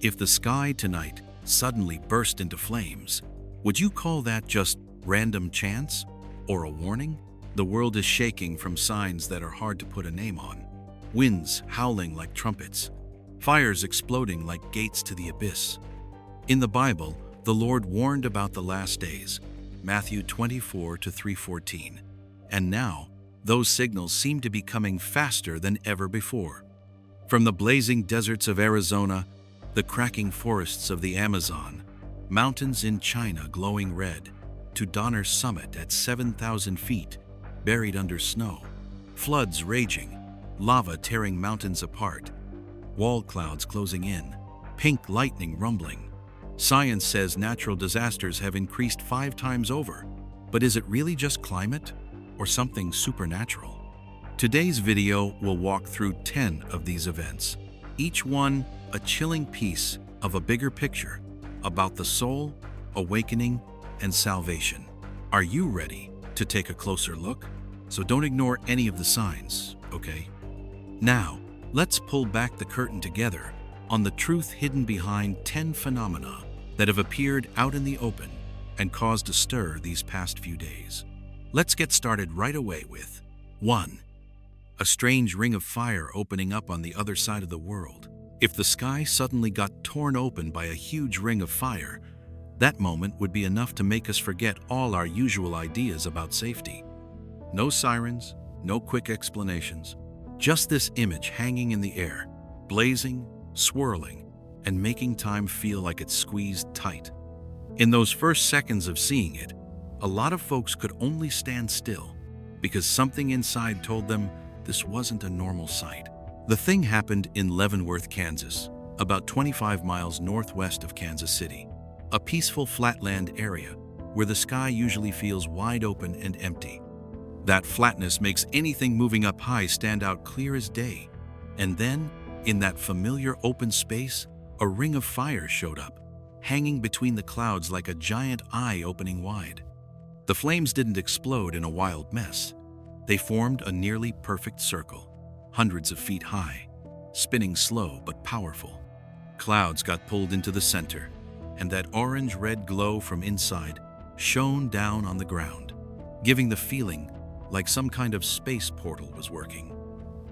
If the sky tonight suddenly burst into flames, would you call that just random chance or a warning? The world is shaking from signs that are hard to put a name on. Winds howling like trumpets, fires exploding like gates to the abyss. In the Bible, the Lord warned about the last days, Matthew 24:3-14. And now, those signals seem to be coming faster than ever before. From the blazing deserts of Arizona, the cracking forests of the Amazon, mountains in China glowing red, to Donner's summit at 7,000 feet, buried under snow, floods raging, lava tearing mountains apart, wall clouds closing in, pink lightning rumbling. Science says natural disasters have increased 5 times over, but is it really just climate or something supernatural? Today's video will walk through 10 of these events, each one a chilling piece of a bigger picture about the soul, awakening, and salvation. Are you ready to take a closer look? So don't ignore any of the signs, okay? Now, let's pull back the curtain together on the truth hidden behind 10 phenomena that have appeared out in the open and caused a stir these past few days. Let's get started right away with 1. A strange ring of fire opening up on the other side of the world. If the sky suddenly got torn open by a huge ring of fire, that moment would be enough to make us forget all our usual ideas about safety. No sirens, no quick explanations, just this image hanging in the air, blazing, swirling, and making time feel like it's squeezed tight. In those first seconds of seeing it, a lot of folks could only stand still because something inside told them this wasn't a normal sight. The thing happened in Leavenworth, Kansas, about 25 miles northwest of Kansas City, a peaceful flatland area where the sky usually feels wide open and empty. That flatness makes anything moving up high stand out clear as day. And then, in that familiar open space, a ring of fire showed up, hanging between the clouds like a giant eye opening wide. The flames didn't explode in a wild mess. They formed a nearly perfect circle, hundreds of feet high, spinning slow but powerful. Clouds got pulled into the center, and that orange-red glow from inside shone down on the ground, giving the feeling like some kind of space portal was working.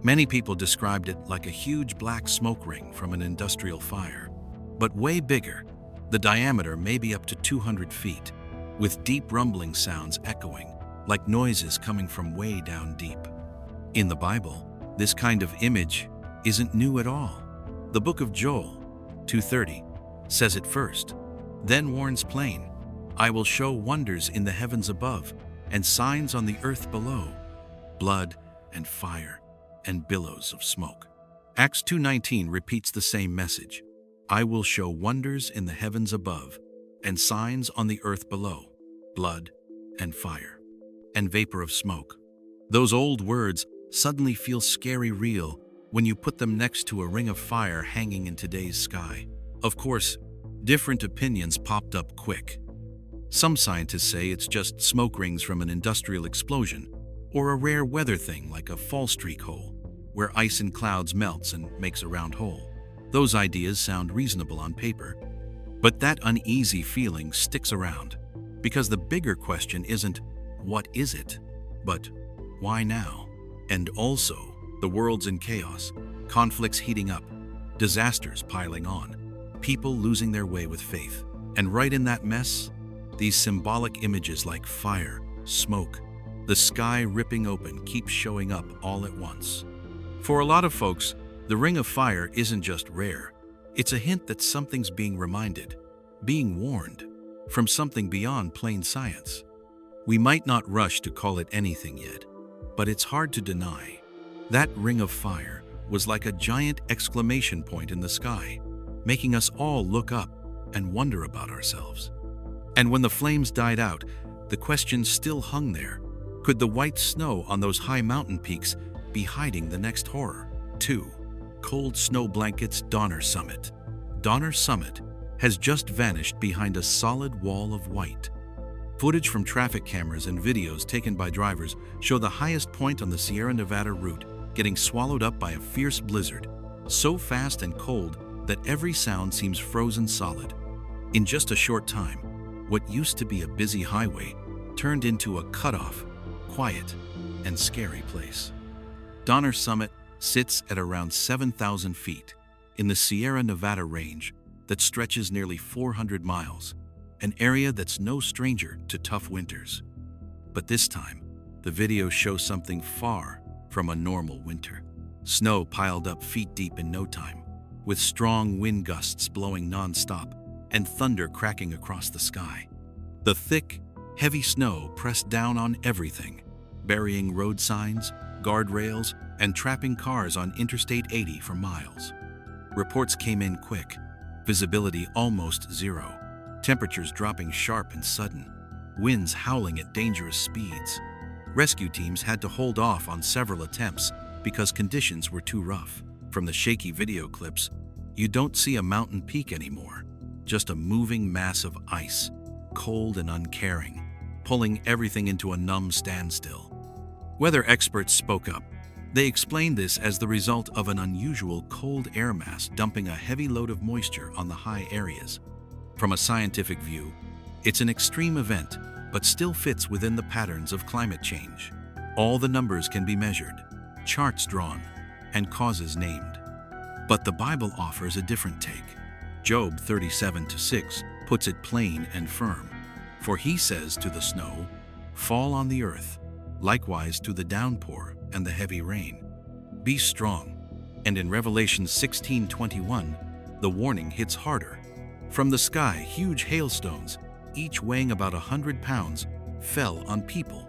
Many people described it like a huge black smoke ring from an industrial fire, but way bigger, the diameter maybe up to 200 feet, with deep rumbling sounds echoing, like noises coming from way down deep. In the Bible, this kind of image isn't new at all. The book of Joel 2:30 says it first, then warns plain, "I will show wonders in the heavens above and signs on the earth below, blood and fire and billows of smoke." Acts 2:19 repeats the same message, "I will show wonders in the heavens above and signs on the earth below, blood and fire and vapor of smoke." Those old words suddenly feel scary real when you put them next to a ring of fire hanging in today's sky. Of course, different opinions popped up quick. Some scientists say it's just smoke rings from an industrial explosion, or a rare weather thing like a fall streak hole, where ice in clouds melts and makes a round hole. Those ideas sound reasonable on paper, but that uneasy feeling sticks around, because the bigger question isn't, what is it, but why now? And also, the world's in chaos, conflicts heating up, disasters piling on, people losing their way with faith. And right in that mess, these symbolic images like fire, smoke, the sky ripping open keep showing up all at once. For a lot of folks, the ring of fire isn't just rare. It's a hint that something's being reminded, being warned, from something beyond plain science. We might not rush to call it anything yet, but it's hard to deny. That ring of fire was like a giant exclamation point in the sky, making us all look up and wonder about ourselves. And when the flames died out, the question still hung there. Could the white snow on those high mountain peaks be hiding the next horror? 2. Cold snow blankets Donner Summit. Donner Summit has just vanished behind a solid wall of white. Footage from traffic cameras and videos taken by drivers show the highest point on the Sierra Nevada route getting swallowed up by a fierce blizzard, so fast and cold that every sound seems frozen solid. In just a short time, what used to be a busy highway turned into a cut-off, quiet, and scary place. Donner Summit sits at around 7,000 feet in the Sierra Nevada range that stretches nearly 400 miles, an area that's no stranger to tough winters. But this time, the video shows something far from a normal winter. Snow piled up feet deep in no time, with strong wind gusts blowing non-stop and thunder cracking across the sky. The thick, heavy snow pressed down on everything, burying road signs, guardrails, and trapping cars on Interstate 80 for miles. Reports came in quick, visibility almost zero, temperatures dropping sharp and sudden, winds howling at dangerous speeds. Rescue teams had to hold off on several attempts because conditions were too rough. From the shaky video clips, you don't see a mountain peak anymore, just a moving mass of ice, cold and uncaring, pulling everything into a numb standstill. Weather experts spoke up. They explained this as the result of an unusual cold air mass dumping a heavy load of moisture on the high areas. From a scientific view, it's an extreme event, but still fits within the patterns of climate change. All the numbers can be measured, charts drawn, and causes named. But the Bible offers a different take. Job 37:6 puts it plain and firm. For he says to the snow, "Fall on the earth," likewise to the downpour and the heavy rain. Be strong. And in Revelation 16:21, the warning hits harder. From the sky, huge hailstones, each weighing about 100 pounds, fell on people,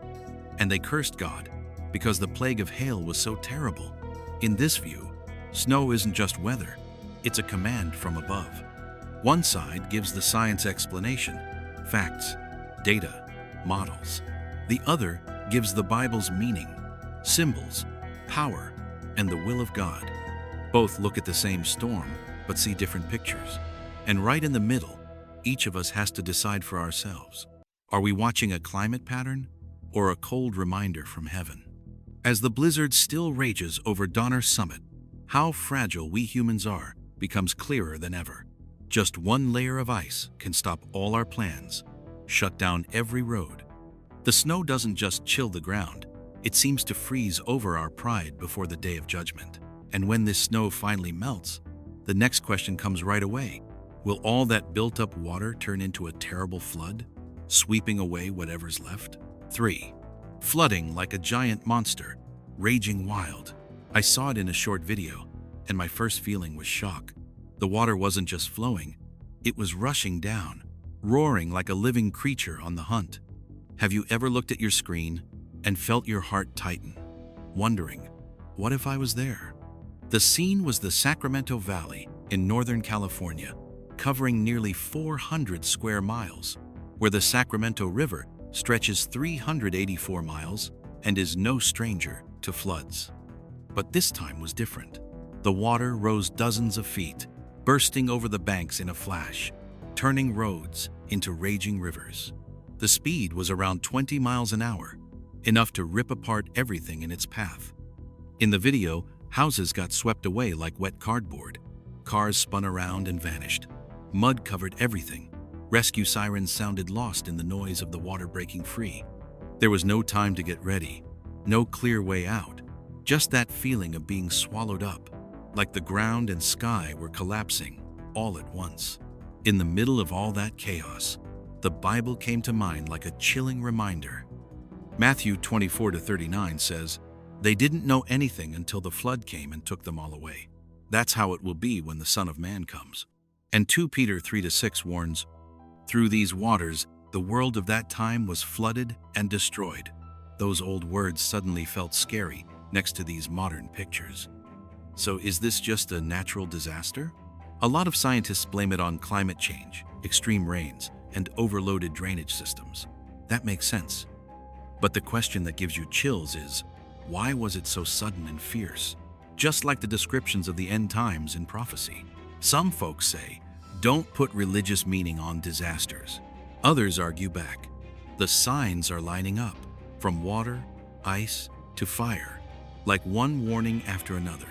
and they cursed God because the plague of hail was so terrible. In this view, snow isn't just weather, it's a command from above. One side gives the science explanation, facts, data, models. The other gives the Bible's meaning, symbols, power, and the will of God. Both look at the same storm, but see different pictures. And right in the middle, each of us has to decide for ourselves. Are we watching a climate pattern or a cold reminder from heaven? As the blizzard still rages over Donner Summit, how fragile we humans are becomes clearer than ever. Just one layer of ice can stop all our plans, shut down every road. The snow doesn't just chill the ground, it seems to freeze over our pride before the day of judgment. And when this snow finally melts, the next question comes right away. Will all that built-up water turn into a terrible flood, sweeping away whatever's left? 3. Flooding like a giant monster, raging wild. I saw it in a short video, and my first feeling was shock. The water wasn't just flowing, it was rushing down, roaring like a living creature on the hunt. Have you ever looked at your screen and felt your heart tighten, wondering, what if I was there? The scene was the Sacramento Valley in Northern California, covering nearly 400 square miles, where the Sacramento River stretches 384 miles and is no stranger to floods. But this time was different. The water rose dozens of feet, bursting over the banks in a flash, turning roads into raging rivers. The speed was around 20 miles an hour, enough to rip apart everything in its path. In the video, houses got swept away like wet cardboard. Cars spun around and vanished. Mud covered everything. Rescue sirens sounded lost in the noise of the water breaking free. There was no time to get ready, no clear way out, just that feeling of being swallowed up, like the ground and sky were collapsing all at once. In the middle of all that chaos, the Bible came to mind like a chilling reminder. Matthew 24:39 says, "They didn't know anything until the flood came and took them all away. That's how it will be when the Son of Man comes." And 2 Peter 3-6 warns, "Through these waters, the world of that time was flooded and destroyed." Those old words suddenly felt scary next to these modern pictures. So is this just a natural disaster? A lot of scientists blame it on climate change, extreme rains, and overloaded drainage systems. That makes sense. But the question that gives you chills is, why was it so sudden and fierce? Just like the descriptions of the end times in prophecy. Some folks say, don't put religious meaning on disasters. Others argue back. The signs are lining up, from water, ice, to fire, like one warning after another.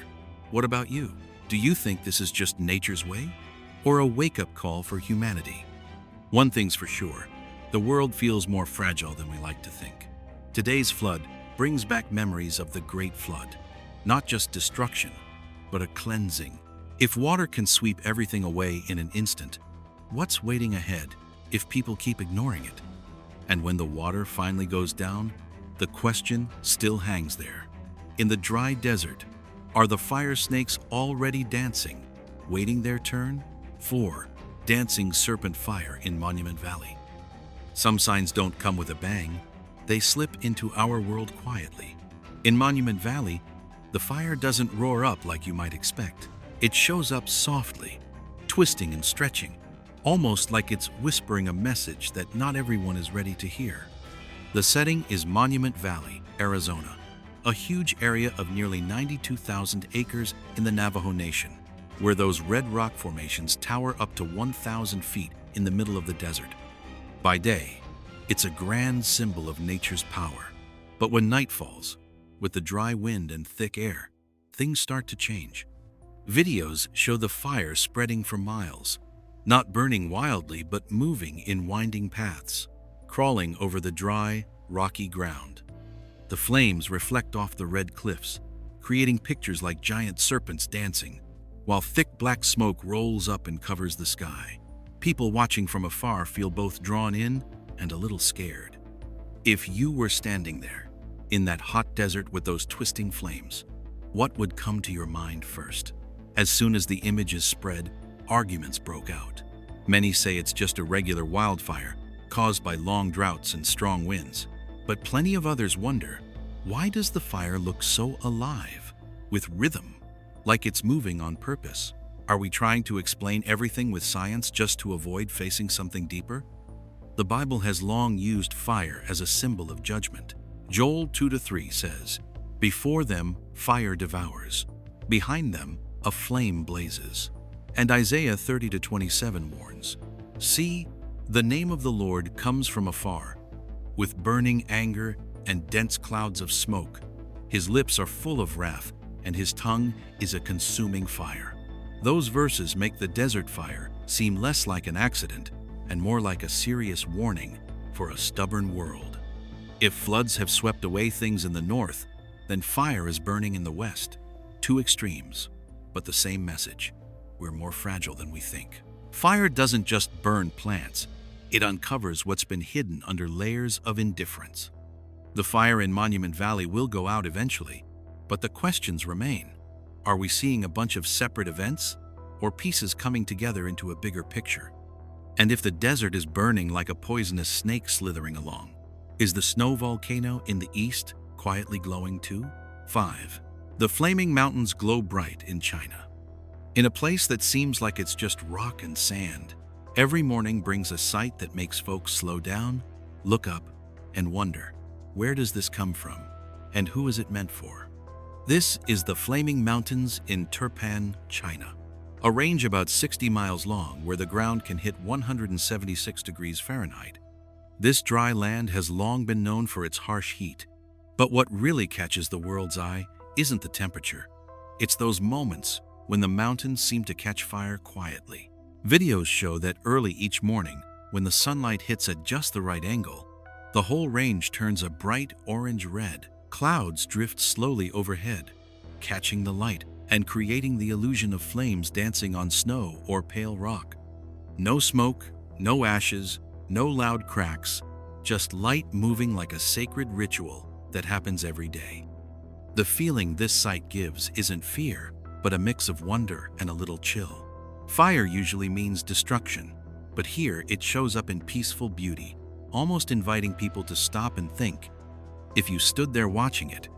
What about you? Do you think this is just nature's way, or a wake-up call for humanity? One thing's for sure, the world feels more fragile than we like to think. Today's flood brings back memories of the Great Flood. Not just destruction, but a cleansing. If water can sweep everything away in an instant, what's waiting ahead if people keep ignoring it? And when the water finally goes down, the question still hangs there. In the dry desert, are the fire snakes already dancing, waiting their turn? 4. Dancing serpent fire in Monument Valley. Some signs don't come with a bang, they slip into our world quietly. In Monument Valley, the fire doesn't roar up like you might expect. It shows up softly, twisting and stretching, almost like it's whispering a message that not everyone is ready to hear. The setting is Monument Valley, Arizona, a huge area of nearly 92,000 acres in the Navajo Nation, where those red rock formations tower up to 1,000 feet in the middle of the desert. By day, it's a grand symbol of nature's power. But when night falls, with the dry wind and thick air, things start to change. Videos show the fire spreading for miles, not burning wildly but moving in winding paths, crawling over the dry, rocky ground. The flames reflect off the red cliffs, creating pictures like giant serpents dancing, while thick black smoke rolls up and covers the sky. People watching from afar feel both drawn in and a little scared. If you were standing there, in that hot desert with those twisting flames, what would come to your mind first? As soon as the images spread, arguments broke out. Many say it's just a regular wildfire caused by long droughts and strong winds. But plenty of others wonder, why does the fire look so alive, with rhythm, like it's moving on purpose? Are we trying to explain everything with science just to avoid facing something deeper? The Bible has long used fire as a symbol of judgment. Joel 2-3 says, "Before them fire devours, behind them a flame blazes." And Isaiah 30-27 warns, "See, the name of the Lord comes from afar, with burning anger and dense clouds of smoke. His lips are full of wrath, and his tongue is a consuming fire." Those verses make the desert fire seem less like an accident and more like a serious warning for a stubborn world. If floods have swept away things in the north, then fire is burning in the west. Two extremes, but the same message. We're more fragile than we think. Fire doesn't just burn plants, it uncovers what's been hidden under layers of indifference. The fire in Monument Valley will go out eventually, but the questions remain. Are we seeing a bunch of separate events, or pieces coming together into a bigger picture? And if the desert is burning like a poisonous snake slithering along, is the snow volcano in the east quietly glowing too? 5. The flaming mountains glow bright in China. In a place that seems like it's just rock and sand, every morning brings a sight that makes folks slow down, look up, and wonder, where does this come from, and who is it meant for? This is the Flaming Mountains in Turpan, China, a range about 60 miles long where the ground can hit 176 degrees Fahrenheit. This dry land has long been known for its harsh heat. But what really catches the world's eye isn't the temperature. It's those moments when the mountains seem to catch fire quietly. Videos show that early each morning, when the sunlight hits at just the right angle, the whole range turns a bright orange-red. Clouds drift slowly overhead, catching the light and creating the illusion of flames dancing on snow or pale rock. No smoke, no ashes, no loud cracks, just light moving like a sacred ritual that happens every day. The feeling this sight gives isn't fear, but a mix of wonder and a little chill. Fire usually means destruction, but here it shows up in peaceful beauty, almost inviting people to stop and think. If you stood there watching it,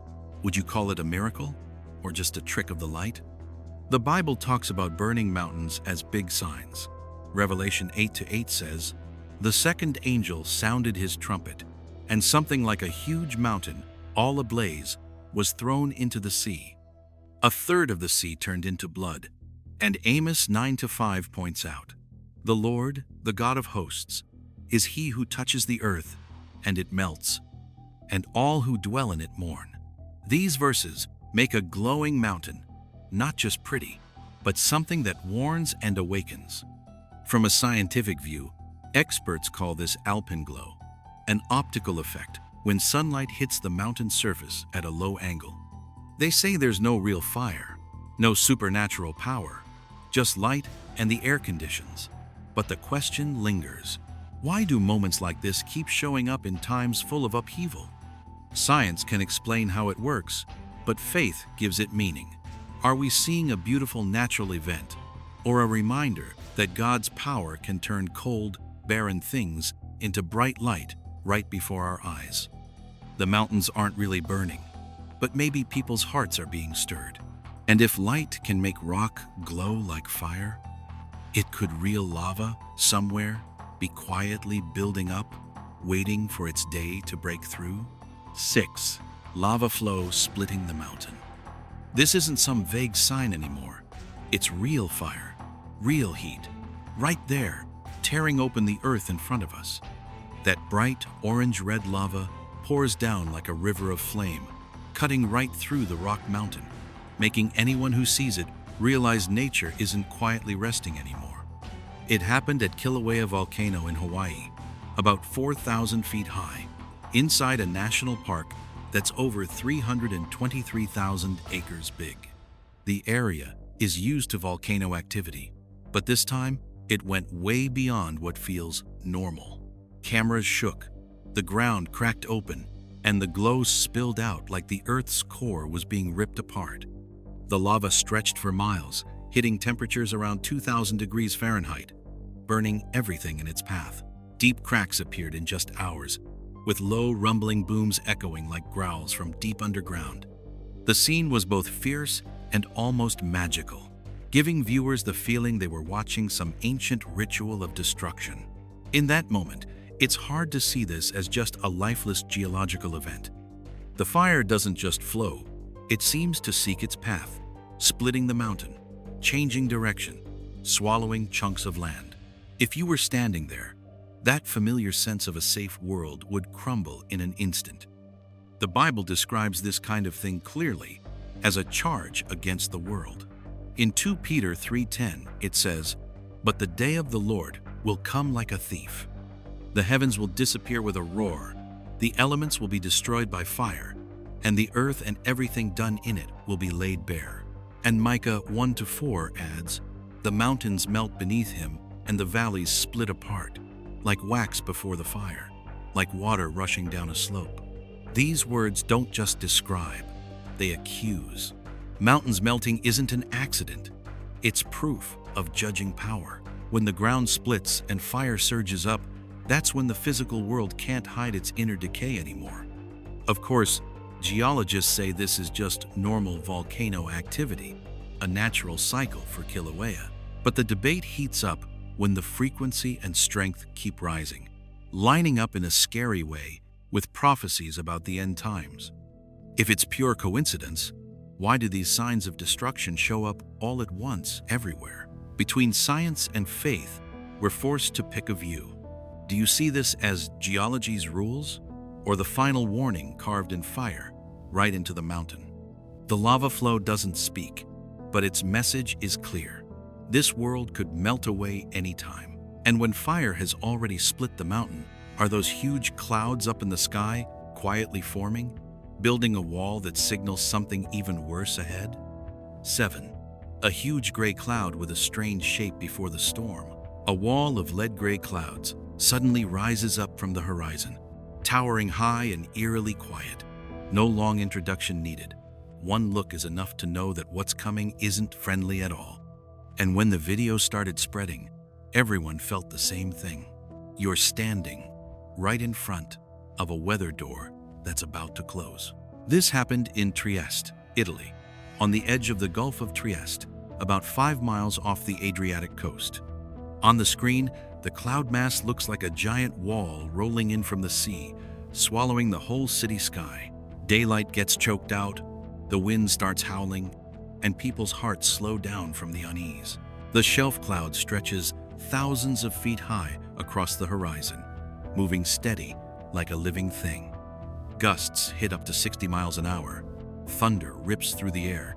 would you call it a miracle or just a trick of the light? The Bible talks about burning mountains as big signs. Revelation 8:8 says, "The second angel sounded his trumpet, and something like a huge mountain, all ablaze, was thrown into the sea. A third of the sea turned into blood." And Amos 9:5 points out, "The Lord, the God of hosts, is he who touches the earth, and it melts, and all who dwell in it mourn." These verses make a glowing mountain not just pretty, but something that warns and awakens. From a scientific view, experts call this alpenglow, an optical effect when sunlight hits the mountain surface at a low angle. They say there's no real fire, no supernatural power, just light and the air conditions. But the question lingers. Why do moments like this keep showing up in times full of upheaval? Science can explain how it works, but faith gives it meaning. Are we seeing a beautiful natural event, or a reminder that God's power can turn cold, barren things into bright light right before our eyes? The mountains aren't really burning, but maybe people's hearts are being stirred. And if light can make rock glow like fire, it could real lava somewhere be quietly building up, waiting for its day to break through. 6. Lava flow splitting the mountain. This isn't some vague sign anymore. It's real fire, real heat, right there, tearing open the earth in front of us. That bright orange-red lava pours down like a river of flame, cutting right through the rock mountain, making anyone who sees it realize nature isn't quietly resting anymore. It happened at Kilauea Volcano in Hawaii, about 4,000 feet high, inside a national park that's over 323,000 acres big. The area is used to volcano activity, but this time it went way beyond what feels normal. Cameras shook, the ground cracked open, and the glow spilled out like the Earth's core was being ripped apart. The lava stretched for miles, hitting temperatures around 2,000 degrees Fahrenheit, burning everything in its path. Deep cracks appeared in just hours, with low rumbling booms echoing like growls from deep underground. The scene was both fierce and almost magical, giving viewers the feeling they were watching some ancient ritual of destruction. In that moment, it's hard to see this as just a lifeless geological event. The fire doesn't just flow, it seems to seek its path, splitting the mountain, changing direction, swallowing chunks of land. If you were standing there, that familiar sense of a safe world would crumble in an instant. The Bible describes this kind of thing clearly as a charge against the world. In 2 Peter 3:10, it says, "But the day of the Lord will come like a thief. The heavens will disappear with a roar, the elements will be destroyed by fire, and the earth and everything done in it will be laid bare." And Micah 1-4 adds, "The mountains melt beneath him, and the valleys split apart, like wax before the fire, like water rushing down a slope." These words don't just describe, they accuse. Mountains melting isn't an accident. It's proof of judging power. When the ground splits and fire surges up, that's when the physical world can't hide its inner decay anymore. Of course, geologists say this is just normal volcano activity, a natural cycle for Kilauea. But the debate heats up when the frequency and strength keep rising, lining up in a scary way with prophecies about the end times. If it's pure coincidence, why do these signs of destruction show up all at once everywhere? Between science and faith, we're forced to pick a view. Do you see this as geology's rules, or the final warning carved in fire right into the mountain? The lava flow doesn't speak, but its message is clear. This world could melt away anytime. And when fire has already split the mountain, are those huge clouds up in the sky quietly forming, building a wall that signals something even worse ahead? 7. A huge gray cloud with a strange shape before the storm. A wall of lead-gray clouds suddenly rises up from the horizon, towering high and eerily quiet. No long introduction needed. One look is enough to know that what's coming isn't friendly at all. And when the video started spreading, everyone felt the same thing. You're standing right in front of a weather door that's about to close. This happened in Trieste, Italy, on the edge of the Gulf of Trieste, about 5 miles off the Adriatic coast. On the screen, the cloud mass looks like a giant wall rolling in from the sea, swallowing the whole city sky. Daylight gets choked out, the wind starts howling, and people's hearts slow down from the unease. The shelf cloud stretches thousands of feet high across the horizon, moving steady like a living thing. Gusts hit up to 60 miles an hour. Thunder rips through the air,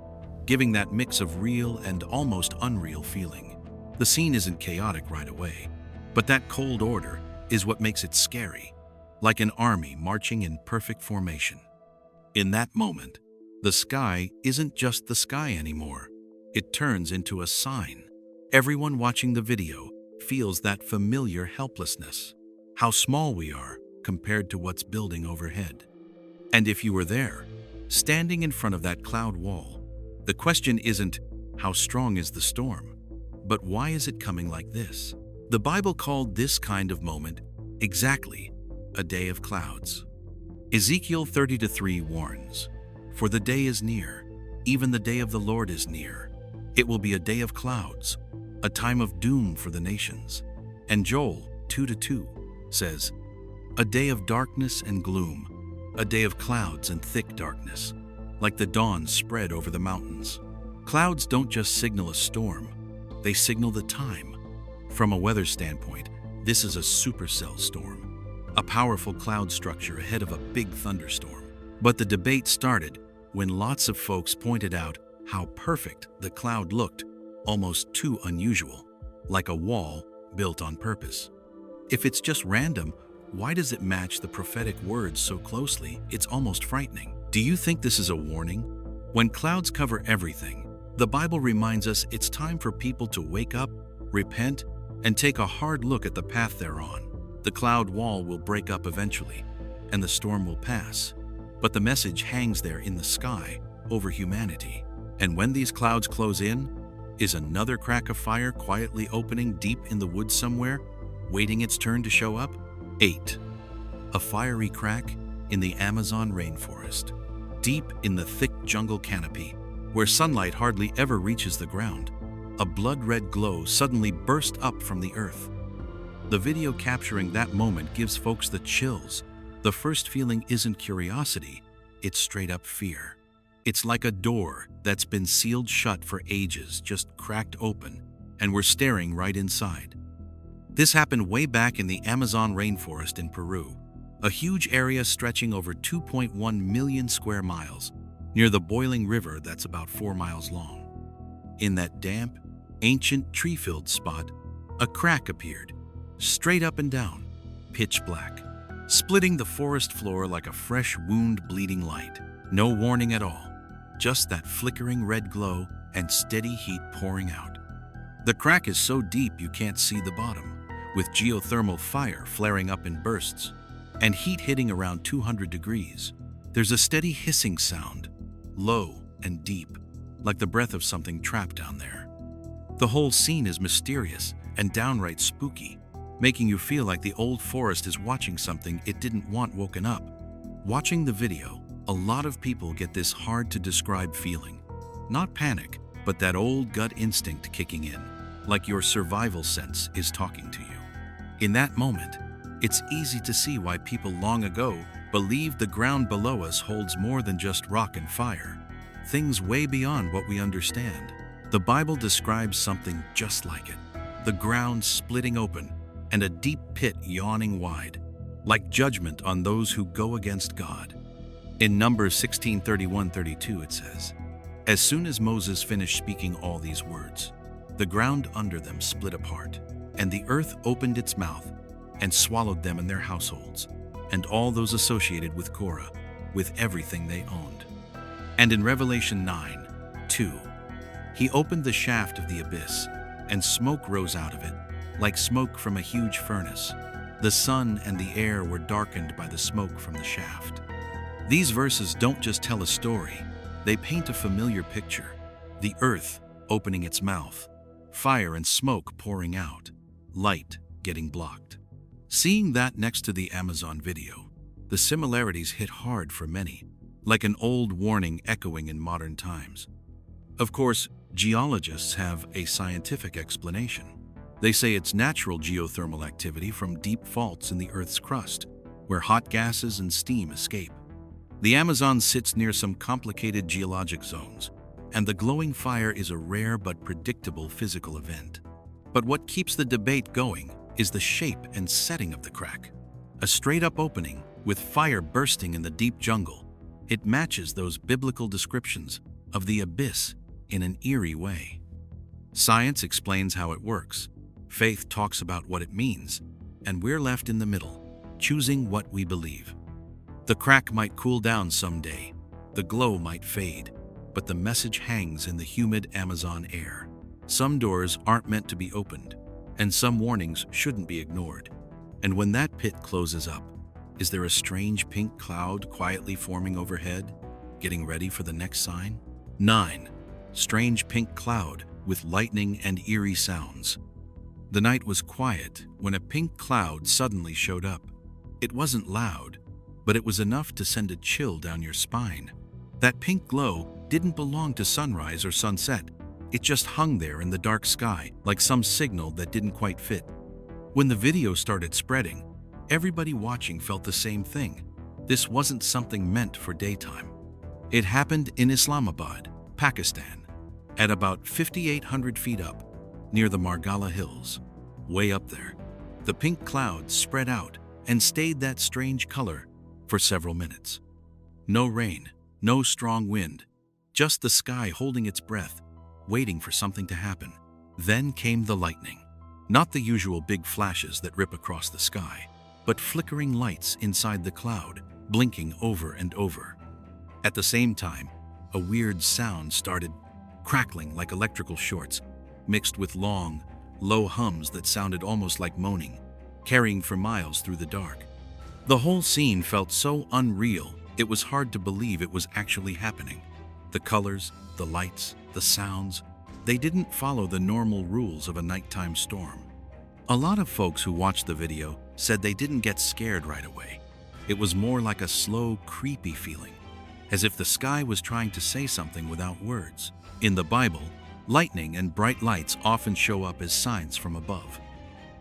giving that mix of real and almost unreal feeling. The scene isn't chaotic right away, but that cold order is what makes it scary, like an army marching in perfect formation. In that moment, the sky isn't just the sky anymore. It turns into a sign. Everyone watching the video feels that familiar helplessness, how small we are compared to what's building overhead. And if you were there, standing in front of that cloud wall, the question isn't, how strong is the storm? But why is it coming like this? The Bible called this kind of moment exactly a day of clouds. Ezekiel 30:3 warns, "For the day is near, even the day of the Lord is near. It will be a day of clouds, a time of doom for the nations." And Joel 2:2 says, "A day of darkness and gloom, a day of clouds and thick darkness, like the dawn spread over the mountains." Clouds don't just signal a storm, they signal the time. From a weather standpoint, this is a supercell storm, a powerful cloud structure ahead of a big thunderstorm. But the debate started when lots of folks pointed out how perfect the cloud looked, almost too unusual, like a wall built on purpose. If it's just random, why does it match the prophetic words so closely? It's almost frightening. Do you think this is a warning? When clouds cover everything, the Bible reminds us it's time for people to wake up, repent, and take a hard look at the path they're on. The cloud wall will break up eventually, and the storm will pass. But the message hangs there in the sky over humanity. And when these clouds close in, is another crack of fire quietly opening deep in the woods somewhere, waiting its turn to show up? 8. A fiery crack in the Amazon rainforest. Deep in the thick jungle canopy, where sunlight hardly ever reaches the ground, a blood-red glow suddenly burst up from the earth. The video capturing that moment gives folks the chills. The first feeling isn't curiosity, it's straight-up fear. It's like a door that's been sealed shut for ages just cracked open, and we're staring right inside. This happened way back in the Amazon rainforest in Peru, a huge area stretching over 2.1 million square miles, near the boiling river that's about 4 miles long. In that damp, ancient tree-filled spot, a crack appeared, straight up and down, pitch black, splitting the forest floor like a fresh wound bleeding light. No warning at all, just that flickering red glow and steady heat pouring out. The crack is so deep you can't see the bottom, with geothermal fire flaring up in bursts, and heat hitting around 200 degrees. There's a steady hissing sound, low and deep, like the breath of something trapped down there. The whole scene is mysterious and downright spooky, making you feel like the old forest is watching something it didn't want woken up. Watching the video, a lot of people get this hard-to-describe feeling. Not panic, but that old gut instinct kicking in, like your survival sense is talking to you. In that moment, it's easy to see why people long ago believed the ground below us holds more than just rock and fire, things way beyond what we understand. The Bible describes something just like it, the ground splitting open and a deep pit yawning wide, like judgment on those who go against God. In Numbers 16:31-32 it says, "As soon as Moses finished speaking all these words, the ground under them split apart, and the earth opened its mouth and swallowed them and their households, and all those associated with Korah, with everything they owned." And in Revelation 9:2, "He opened the shaft of the abyss, and smoke rose out of it, like smoke from a huge furnace. The sun and the air were darkened by the smoke from the shaft." These verses don't just tell a story, they paint a familiar picture. The earth opening its mouth, fire and smoke pouring out, light getting blocked. Seeing that next to the Amazon video, the similarities hit hard for many, like an old warning echoing in modern times. Of course, geologists have a scientific explanation. They say it's natural geothermal activity from deep faults in the Earth's crust, where hot gases and steam escape. The Amazon sits near some complicated geologic zones, and the glowing fire is a rare but predictable physical event. But what keeps the debate going is the shape and setting of the crack. A straight-up opening, with fire bursting in the deep jungle, it matches those biblical descriptions of the abyss in an eerie way. Science explains how it works, faith talks about what it means, and we're left in the middle, choosing what we believe. The crack might cool down someday, the glow might fade, but the message hangs in the humid Amazon air. Some doors aren't meant to be opened, and some warnings shouldn't be ignored. And when that pit closes up, is there a strange pink cloud quietly forming overhead, getting ready for the next sign? 9. Strange pink cloud with lightning and eerie sounds. The night was quiet when a pink cloud suddenly showed up. It wasn't loud, but it was enough to send a chill down your spine. That pink glow didn't belong to sunrise or sunset. It just hung there in the dark sky like some signal that didn't quite fit. When the video started spreading, everybody watching felt the same thing. This wasn't something meant for daytime. It happened in Islamabad, Pakistan, at about 5,800 feet up, near the Margala Hills. Way up there, the pink cloud spread out and stayed that strange color for several minutes. No rain, no strong wind, just the sky holding its breath, waiting for something to happen. Then came the lightning. Not the usual big flashes that rip across the sky, but flickering lights inside the cloud, blinking over and over. At the same time, a weird sound started, crackling like electrical shorts, mixed with long, low hums that sounded almost like moaning, carrying for miles through the dark. The whole scene felt so unreal, it was hard to believe it was actually happening. The colors, the lights, the sounds, they didn't follow the normal rules of a nighttime storm. A lot of folks who watched the video said they didn't get scared right away. It was more like a slow, creepy feeling, as if the sky was trying to say something without words. In the Bible, lightning and bright lights often show up as signs from above.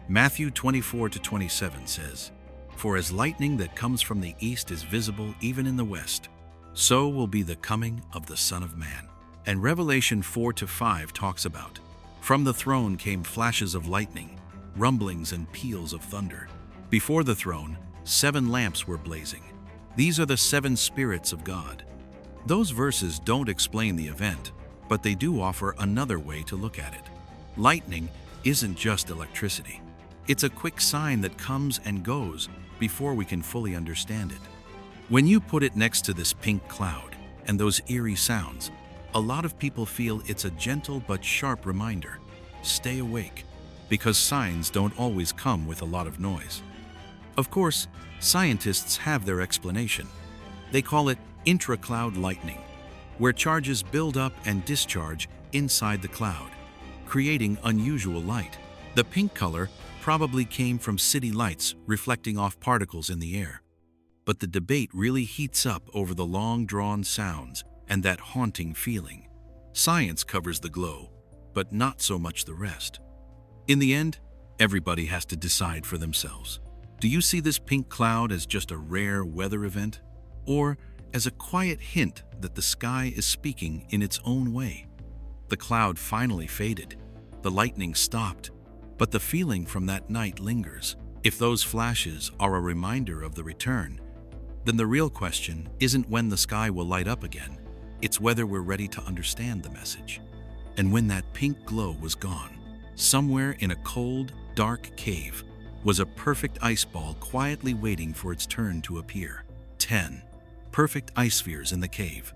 Matthew 24-27 says, "For as lightning that comes from the east is visible even in the west, so will be the coming of the Son of Man." And Revelation 4-5 talks about, "From the throne came flashes of lightning, rumblings and peals of thunder. Before the throne, 7 lamps were blazing. These are the 7 spirits of God." Those verses don't explain the event, but they do offer another way to look at it. Lightning isn't just electricity. It's a quick sign that comes and goes before we can fully understand it. When you put it next to this pink cloud and those eerie sounds, a lot of people feel it's a gentle but sharp reminder. Stay awake, because signs don't always come with a lot of noise. Of course, scientists have their explanation. They call it intra-cloud lightning, where charges build up and discharge inside the cloud, creating unusual light. The pink color probably came from city lights reflecting off particles in the air. But the debate really heats up over the long-drawn sounds and that haunting feeling. Science covers the glow, but not so much the rest. In the end, everybody has to decide for themselves. Do you see this pink cloud as just a rare weather event, or as a quiet hint that the sky is speaking in its own way? The cloud finally faded, the lightning stopped, but the feeling from that night lingers. If those flashes are a reminder of the return, then the real question isn't when the sky will light up again, it's whether we're ready to understand the message. And when that pink glow was gone, somewhere in a cold, dark cave was a perfect ice ball quietly waiting for its turn to appear. 10. Perfect ice spheres in the cave.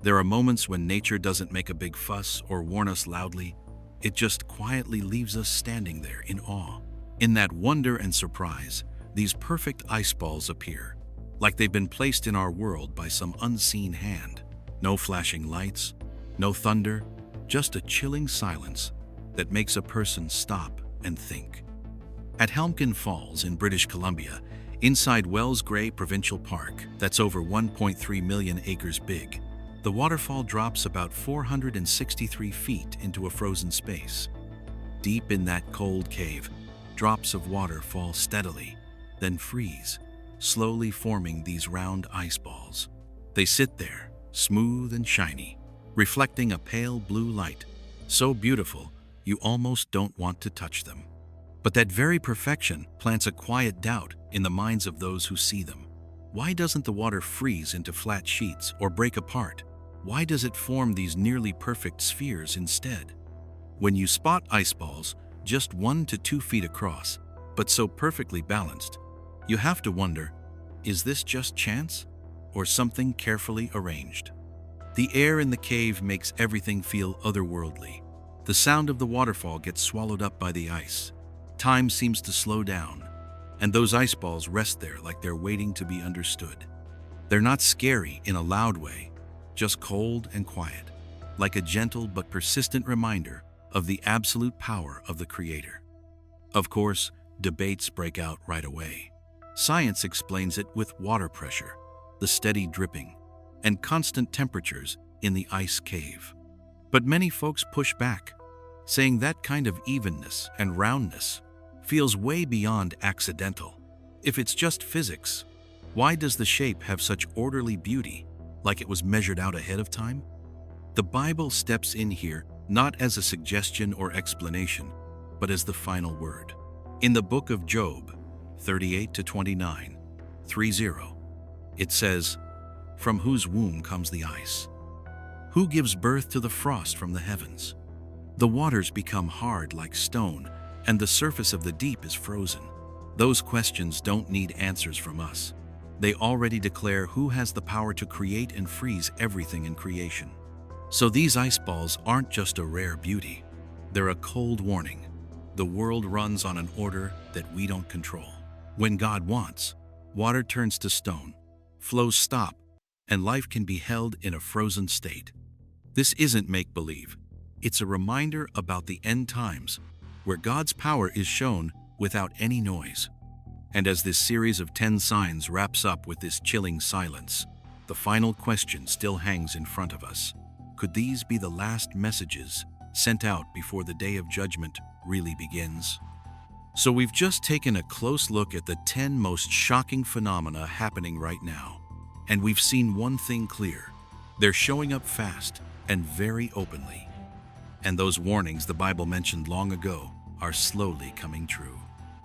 There are moments when nature doesn't make a big fuss or warn us loudly. It just quietly leaves us standing there in awe. In that wonder and surprise, these perfect ice balls appear, like they've been placed in our world by some unseen hand. No flashing lights, no thunder, just a chilling silence that makes a person stop and think. At Helmkin Falls in British Columbia, inside Wells Gray Provincial Park, that's over 1.3 million acres big, the waterfall drops about 463 feet into a frozen space. Deep in that cold cave, drops of water fall steadily, then freeze, slowly forming these round ice balls. They sit there, smooth and shiny, reflecting a pale blue light, so beautiful you almost don't want to touch them. But that very perfection plants a quiet doubt in the minds of those who see them. Why doesn't the water freeze into flat sheets or break apart? why does it form these nearly perfect spheres instead? When you spot ice balls just 1 to 2 feet across, but so perfectly balanced, you have to wonder, is this just chance or something carefully arranged? The air in the cave makes everything feel otherworldly. The sound of the waterfall gets swallowed up by the ice. Time seems to slow down, and those ice balls rest there like they're waiting to be understood. They're not scary in a loud way, just cold and quiet, like a gentle but persistent reminder of the absolute power of the Creator. Of course, debates break out right away. Science explains it with water pressure, the steady dripping, and constant temperatures in the ice cave. But many folks push back, saying that kind of evenness and roundness feels way beyond accidental. If it's just physics, why does the shape have such orderly beauty, like it was measured out ahead of time? The Bible steps in here not as a suggestion or explanation, but as the final word. In the book of Job, 38 to 29, 3:0, it says, "From whose womb comes the ice? Who gives birth to the frost from the heavens? The waters become hard like stone, and the surface of the deep is frozen." Those questions don't need answers from us. They already declare who has the power to create and freeze everything in creation. So these ice balls aren't just a rare beauty. They're a cold warning. The world runs on an order that we don't control. When God wants, water turns to stone, flows stop, and life can be held in a frozen state. This isn't make-believe. It's a reminder about the end times, where God's power is shown without any noise. And as this series of 10 signs wraps up with this chilling silence, the final question still hangs in front of us. Could these be the last messages sent out before the day of judgment really begins? So we've just taken a close look at the 10 most shocking phenomena happening right now. And we've seen one thing clear. They're showing up fast and very openly. And those warnings the Bible mentioned long ago are slowly coming true.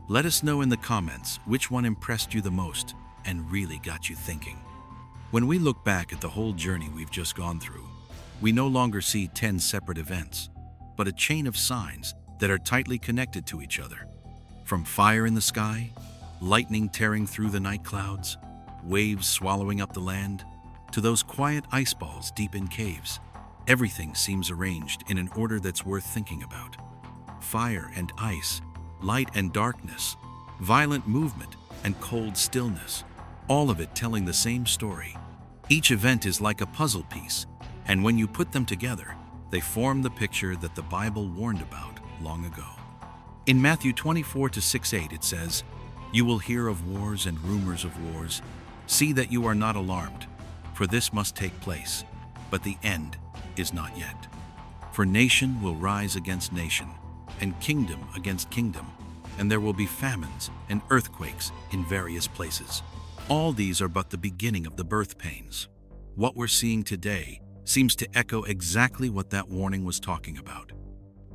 Let us know in the comments which one impressed you the most and really got you thinking. When we look back at the whole journey we've just gone through, we no longer see 10 separate events, but a chain of signs that are tightly connected to each other. From fire in the sky, lightning tearing through the night clouds, waves swallowing up the land, to those quiet ice balls deep in caves, everything seems arranged in an order that's worth thinking about. Fire and ice, light and darkness, violent movement and cold stillness, all of it telling the same story. Each event is like a puzzle piece, and when you put them together, they form the picture that the Bible warned about long ago. In Matthew 24 to 6:8 it says, "You will hear of wars and rumors of wars. See that you are not alarmed, for this must take place, but the end is not yet. For nation will rise against nation, and kingdom against kingdom, and there will be famines and earthquakes in various places. All these are but the beginning of the birth pains." What we're seeing today seems to echo exactly what that warning was talking about.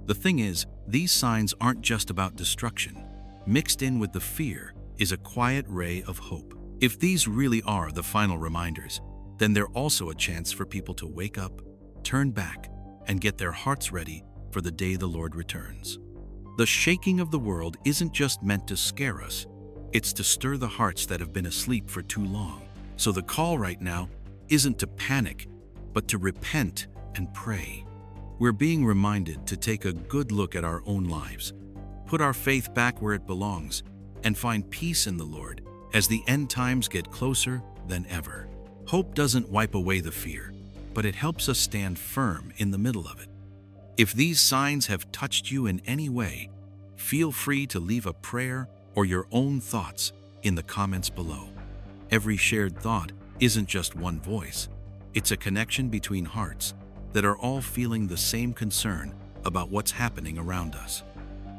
The thing is, these signs aren't just about destruction. Mixed in with the fear is a quiet ray of hope. If these really are the final reminders, then they're also a chance for people to wake up, turn back, and get their hearts ready for the day the Lord returns. The shaking of the world isn't just meant to scare us, it's to stir the hearts that have been asleep for too long. So the call right now isn't to panic, but to repent and pray. We're being reminded to take a good look at our own lives, put our faith back where it belongs, and find peace in the Lord as the end times get closer than ever. Hope doesn't wipe away the fear, but it helps us stand firm in the middle of it. If these signs have touched you in any way, feel free to leave a prayer or your own thoughts in the comments below. Every shared thought isn't just one voice. It's a connection between hearts that are all feeling the same concern about what's happening around us.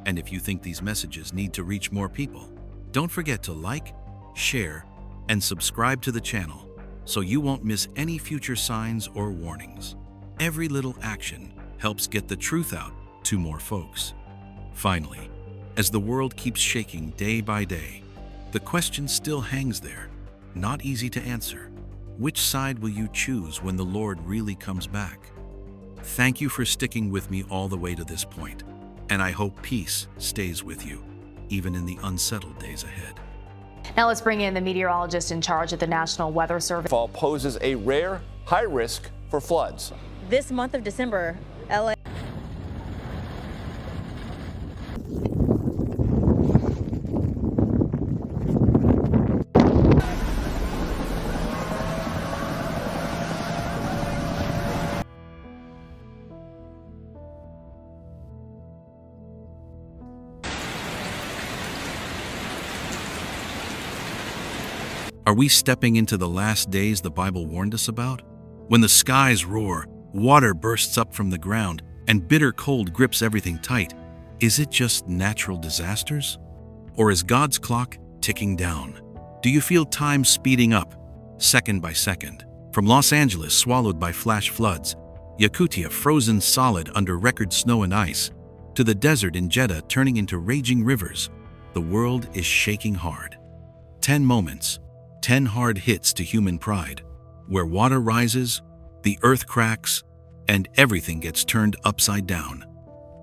And if you think these messages need to reach more people, don't forget to like, share, and subscribe to the channel so you won't miss any future signs or warnings. Every little action helps get the truth out to more folks. Finally, as the world keeps shaking day by day, the question still hangs there, not easy to answer. Which side will you choose when the Lord really comes back? Thank you for sticking with me all the way to this point, and I hope peace stays with you, even in the unsettled days ahead. Now let's bring in the meteorologist in charge at the National Weather Service. Fall poses a rare high risk for floods. This month of December, LA. Are we stepping into the last days the Bible warned us about? When the skies roar, water bursts up from the ground, and bitter cold grips everything tight, is it just natural disasters? Or is God's clock ticking down? Do you feel time speeding up, second by second? From Los Angeles swallowed by flash floods, Yakutia frozen solid under record snow and ice, to the desert in Jeddah turning into raging rivers, the world is shaking hard. 10 moments. 10 hard hits to human pride, where water rises, the earth cracks, and everything gets turned upside down.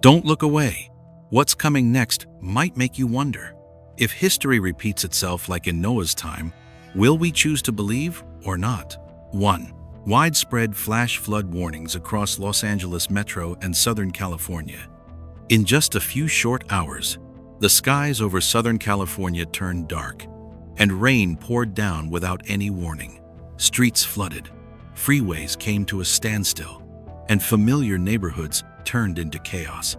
Don't look away. What's coming next might make you wonder. If history repeats itself like in Noah's time, will we choose to believe or not? 1. Widespread flash flood warnings across Los Angeles Metro and Southern California. In just a few short hours, the skies over Southern California turned dark, and rain poured down without any warning. Streets flooded, freeways came to a standstill, and familiar neighborhoods turned into chaos.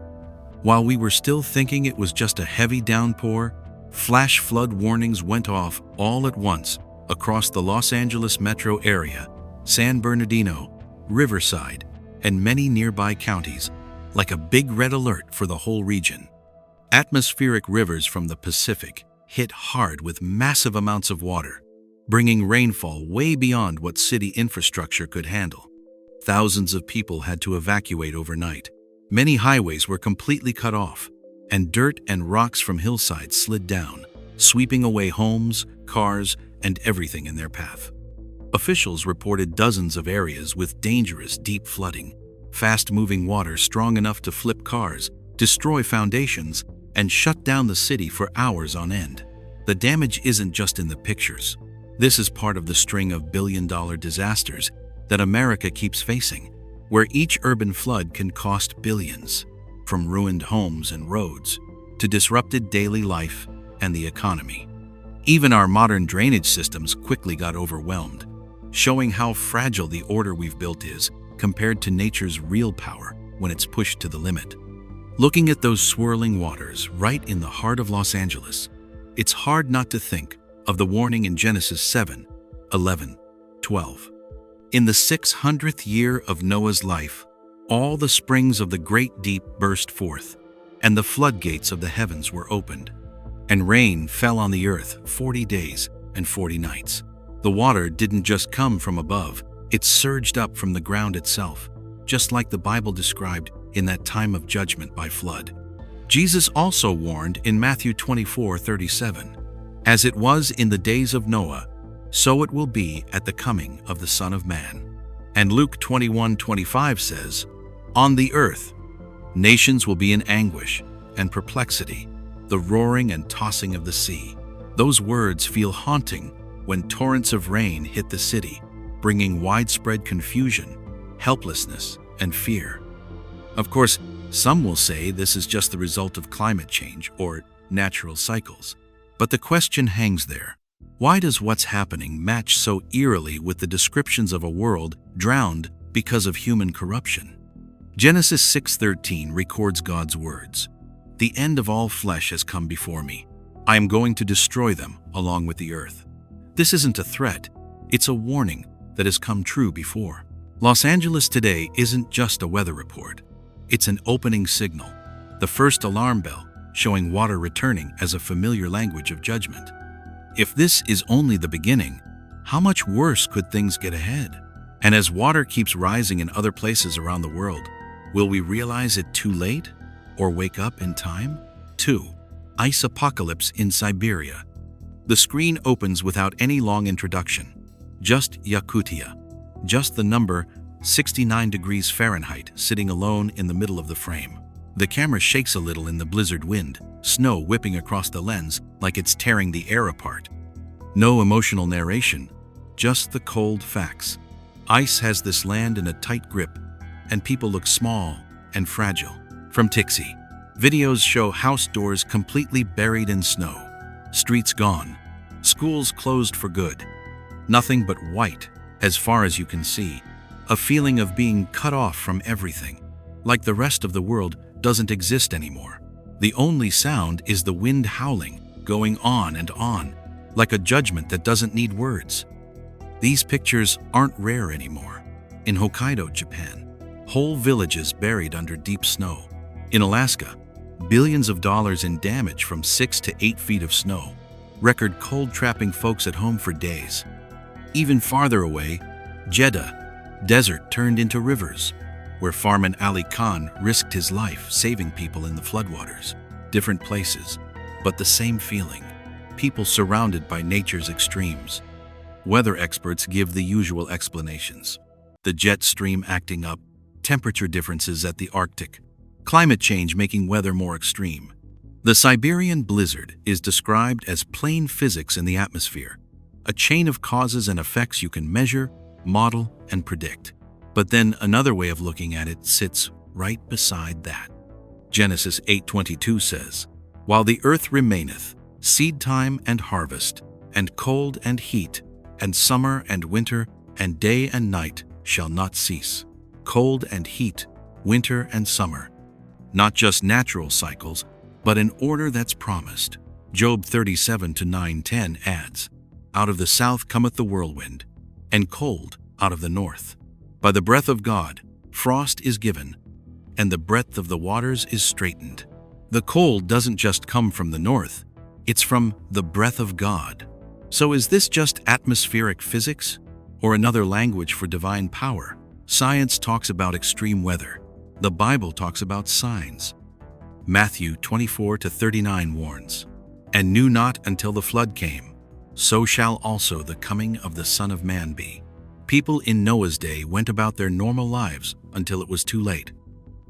While we were still thinking it was just a heavy downpour, flash flood warnings went off all at once across the Los Angeles metro area, San Bernardino, Riverside, and many nearby counties, like a big red alert for the whole region. Atmospheric rivers from the Pacific hit hard with massive amounts of water, bringing rainfall way beyond what city infrastructure could handle. Thousands of people had to evacuate overnight. Many highways were completely cut off, and dirt and rocks from hillsides slid down, sweeping away homes, cars, and everything in their path. Officials reported dozens of areas with dangerous deep flooding, fast-moving water strong enough to flip cars, destroy foundations, and shut down the city for hours on end. The damage isn't just in the pictures. This is part of the string of billion-dollar disasters that America keeps facing, where each urban flood can cost billions, from ruined homes and roads to disrupted daily life and the economy. Even our modern drainage systems quickly got overwhelmed, showing how fragile the order we've built is compared to nature's real power when it's pushed to the limit. Looking at those swirling waters right in the heart of Los Angeles, it's hard not to think of the warning in Genesis 7, 11, 12. In the 600th year of Noah's life, all the springs of the great deep burst forth, and the floodgates of the heavens were opened, and rain fell on the earth 40 days and 40 nights. The water didn't just come from above, it surged up from the ground itself, just like the Bible described in that time of judgment by flood. Jesus also warned in Matthew 24:37, "As it was in the days of Noah, so it will be at the coming of the Son of Man." And Luke 21:25 says, "On the earth, nations will be in anguish and perplexity, the roaring and tossing of the sea." Those words feel haunting when torrents of rain hit the city, bringing widespread confusion, helplessness, and fear. Of course, some will say this is just the result of climate change or natural cycles. But the question hangs there. Why does what's happening match so eerily with the descriptions of a world drowned because of human corruption? Genesis 6:13 records God's words, "The end of all flesh has come before me. I am going to destroy them along with the earth." This isn't a threat, it's a warning that has come true before. Los Angeles today isn't just a weather report. It's an opening signal, the first alarm bell showing water returning as a familiar language of judgment. If this is only the beginning, how much worse could things get ahead? And as water keeps rising in other places around the world, will we realize it too late or wake up in time? 2. Ice apocalypse in Siberia. The screen opens without any long introduction. Just Yakutia. Just the number 69 degrees Fahrenheit sitting alone in the middle of the frame. The camera shakes a little in the blizzard wind, snow whipping across the lens like it's tearing the air apart. No emotional narration, just the cold facts. Ice has this land in a tight grip, and people look small and fragile. From Tixi, videos show house doors completely buried in snow, streets gone, schools closed for good. Nothing but white, as far as you can see. A feeling of being cut off from everything, like the rest of the world doesn't exist anymore. The only sound is the wind howling, going on and on, like a judgment that doesn't need words. These pictures aren't rare anymore. In Hokkaido, Japan, whole villages buried under deep snow. In Alaska, billions of dollars in damage from 6 to 8 feet of snow. Record cold trapping folks at home for days. Even farther away, Jeddah, desert turned into rivers, where Fireman Ali Khan risked his life saving people in the floodwaters. Different places, but the same feeling. People surrounded by nature's extremes. Weather experts give the usual explanations. The jet stream acting up, temperature differences at the Arctic, climate change making weather more extreme. The Siberian blizzard is described as plain physics in the atmosphere, a chain of causes and effects you can measure, model, and predict. But then another way of looking at it sits right beside that. Genesis 8:22 says, "While the earth remaineth, seed time and harvest, and cold and heat, and summer and winter, and day and night shall not cease." Cold and heat, winter and summer. Not just natural cycles, but an order that's promised. Job 37:9-10 adds, "Out of the south cometh the whirlwind, and cold out of the north. By the breath of God, frost is given, and the breadth of the waters is straitened." The cold doesn't just come from the north, it's from the breath of God. So is this just atmospheric physics, or another language for divine power? Science talks about extreme weather. The Bible talks about signs. Matthew 24-39 warns, "And knew not until the flood came, so shall also the coming of the Son of Man be." People in Noah's day went about their normal lives until it was too late.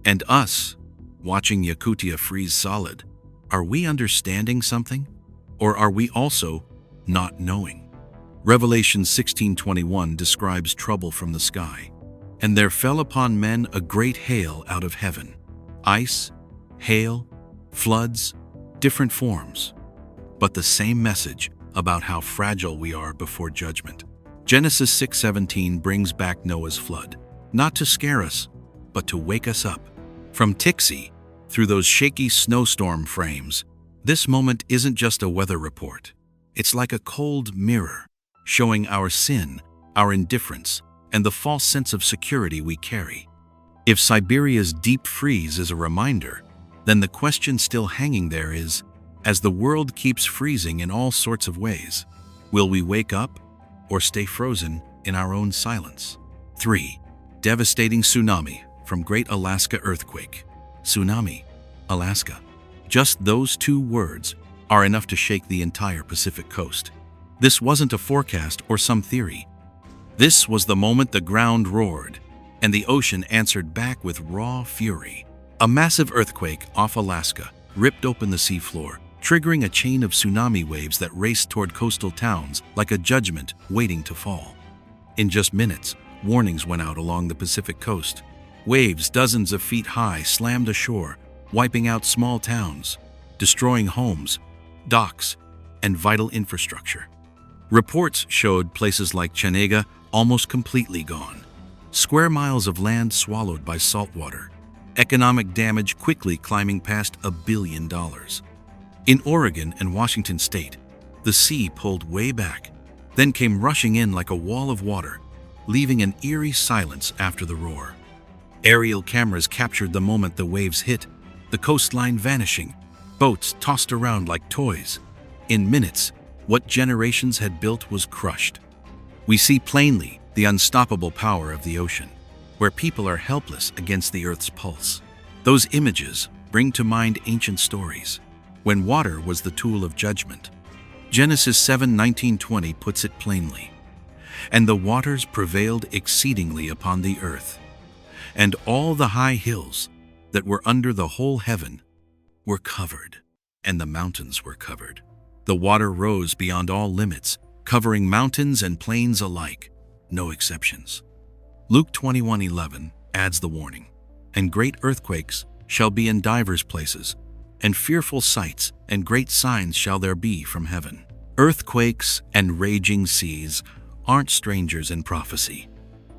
And us, watching Yakutia freeze solid, are we understanding something? Or are we also not knowing? Revelation 16:21 describes trouble from the sky. "And there fell upon men a great hail out of heaven." Ice, hail, floods, different forms, but the same message about how fragile we are before judgment. Genesis 6:17 brings back Noah's flood, not to scare us, but to wake us up. From Tixi, through those shaky snowstorm frames, this moment isn't just a weather report. It's like a cold mirror, showing our sin, our indifference, and the false sense of security we carry. If Siberia's deep freeze is a reminder, then the question still hanging there is, as the world keeps freezing in all sorts of ways, will we wake up or stay frozen in our own silence? 3. Devastating tsunami from Great Alaska Earthquake. Tsunami, Alaska. Just those two words are enough to shake the entire Pacific coast. This wasn't a forecast or some theory. This was the moment the ground roared, and the ocean answered back with raw fury. A massive earthquake off Alaska ripped open the seafloor, triggering a chain of tsunami waves that raced toward coastal towns like a judgment waiting to fall. In just minutes, warnings went out along the Pacific coast. Waves dozens of feet high slammed ashore, wiping out small towns, destroying homes, docks, and vital infrastructure. Reports showed places like Chenega almost completely gone. Square miles of land swallowed by salt water. Economic damage quickly climbing past $1 billion. In Oregon and Washington state, the sea pulled way back, then came rushing in like a wall of water, leaving an eerie silence after the roar. Aerial cameras captured the moment the waves hit, the coastline vanishing, boats tossed around like toys. In minutes, what generations had built was crushed. We see plainly the unstoppable power of the ocean, where people are helpless against the earth's pulse. Those images bring to mind ancient stories, when water was the tool of judgment. Genesis 7:19-20 puts it plainly. And the waters prevailed exceedingly upon the earth. And all the high hills that were under the whole heaven were covered, and the mountains were covered. The water rose beyond all limits, covering mountains and plains alike, no exceptions. Luke 21:11 adds the warning, and great earthquakes shall be in divers places, and fearful sights and great signs shall there be from heaven. Earthquakes and raging seas aren't strangers in prophecy.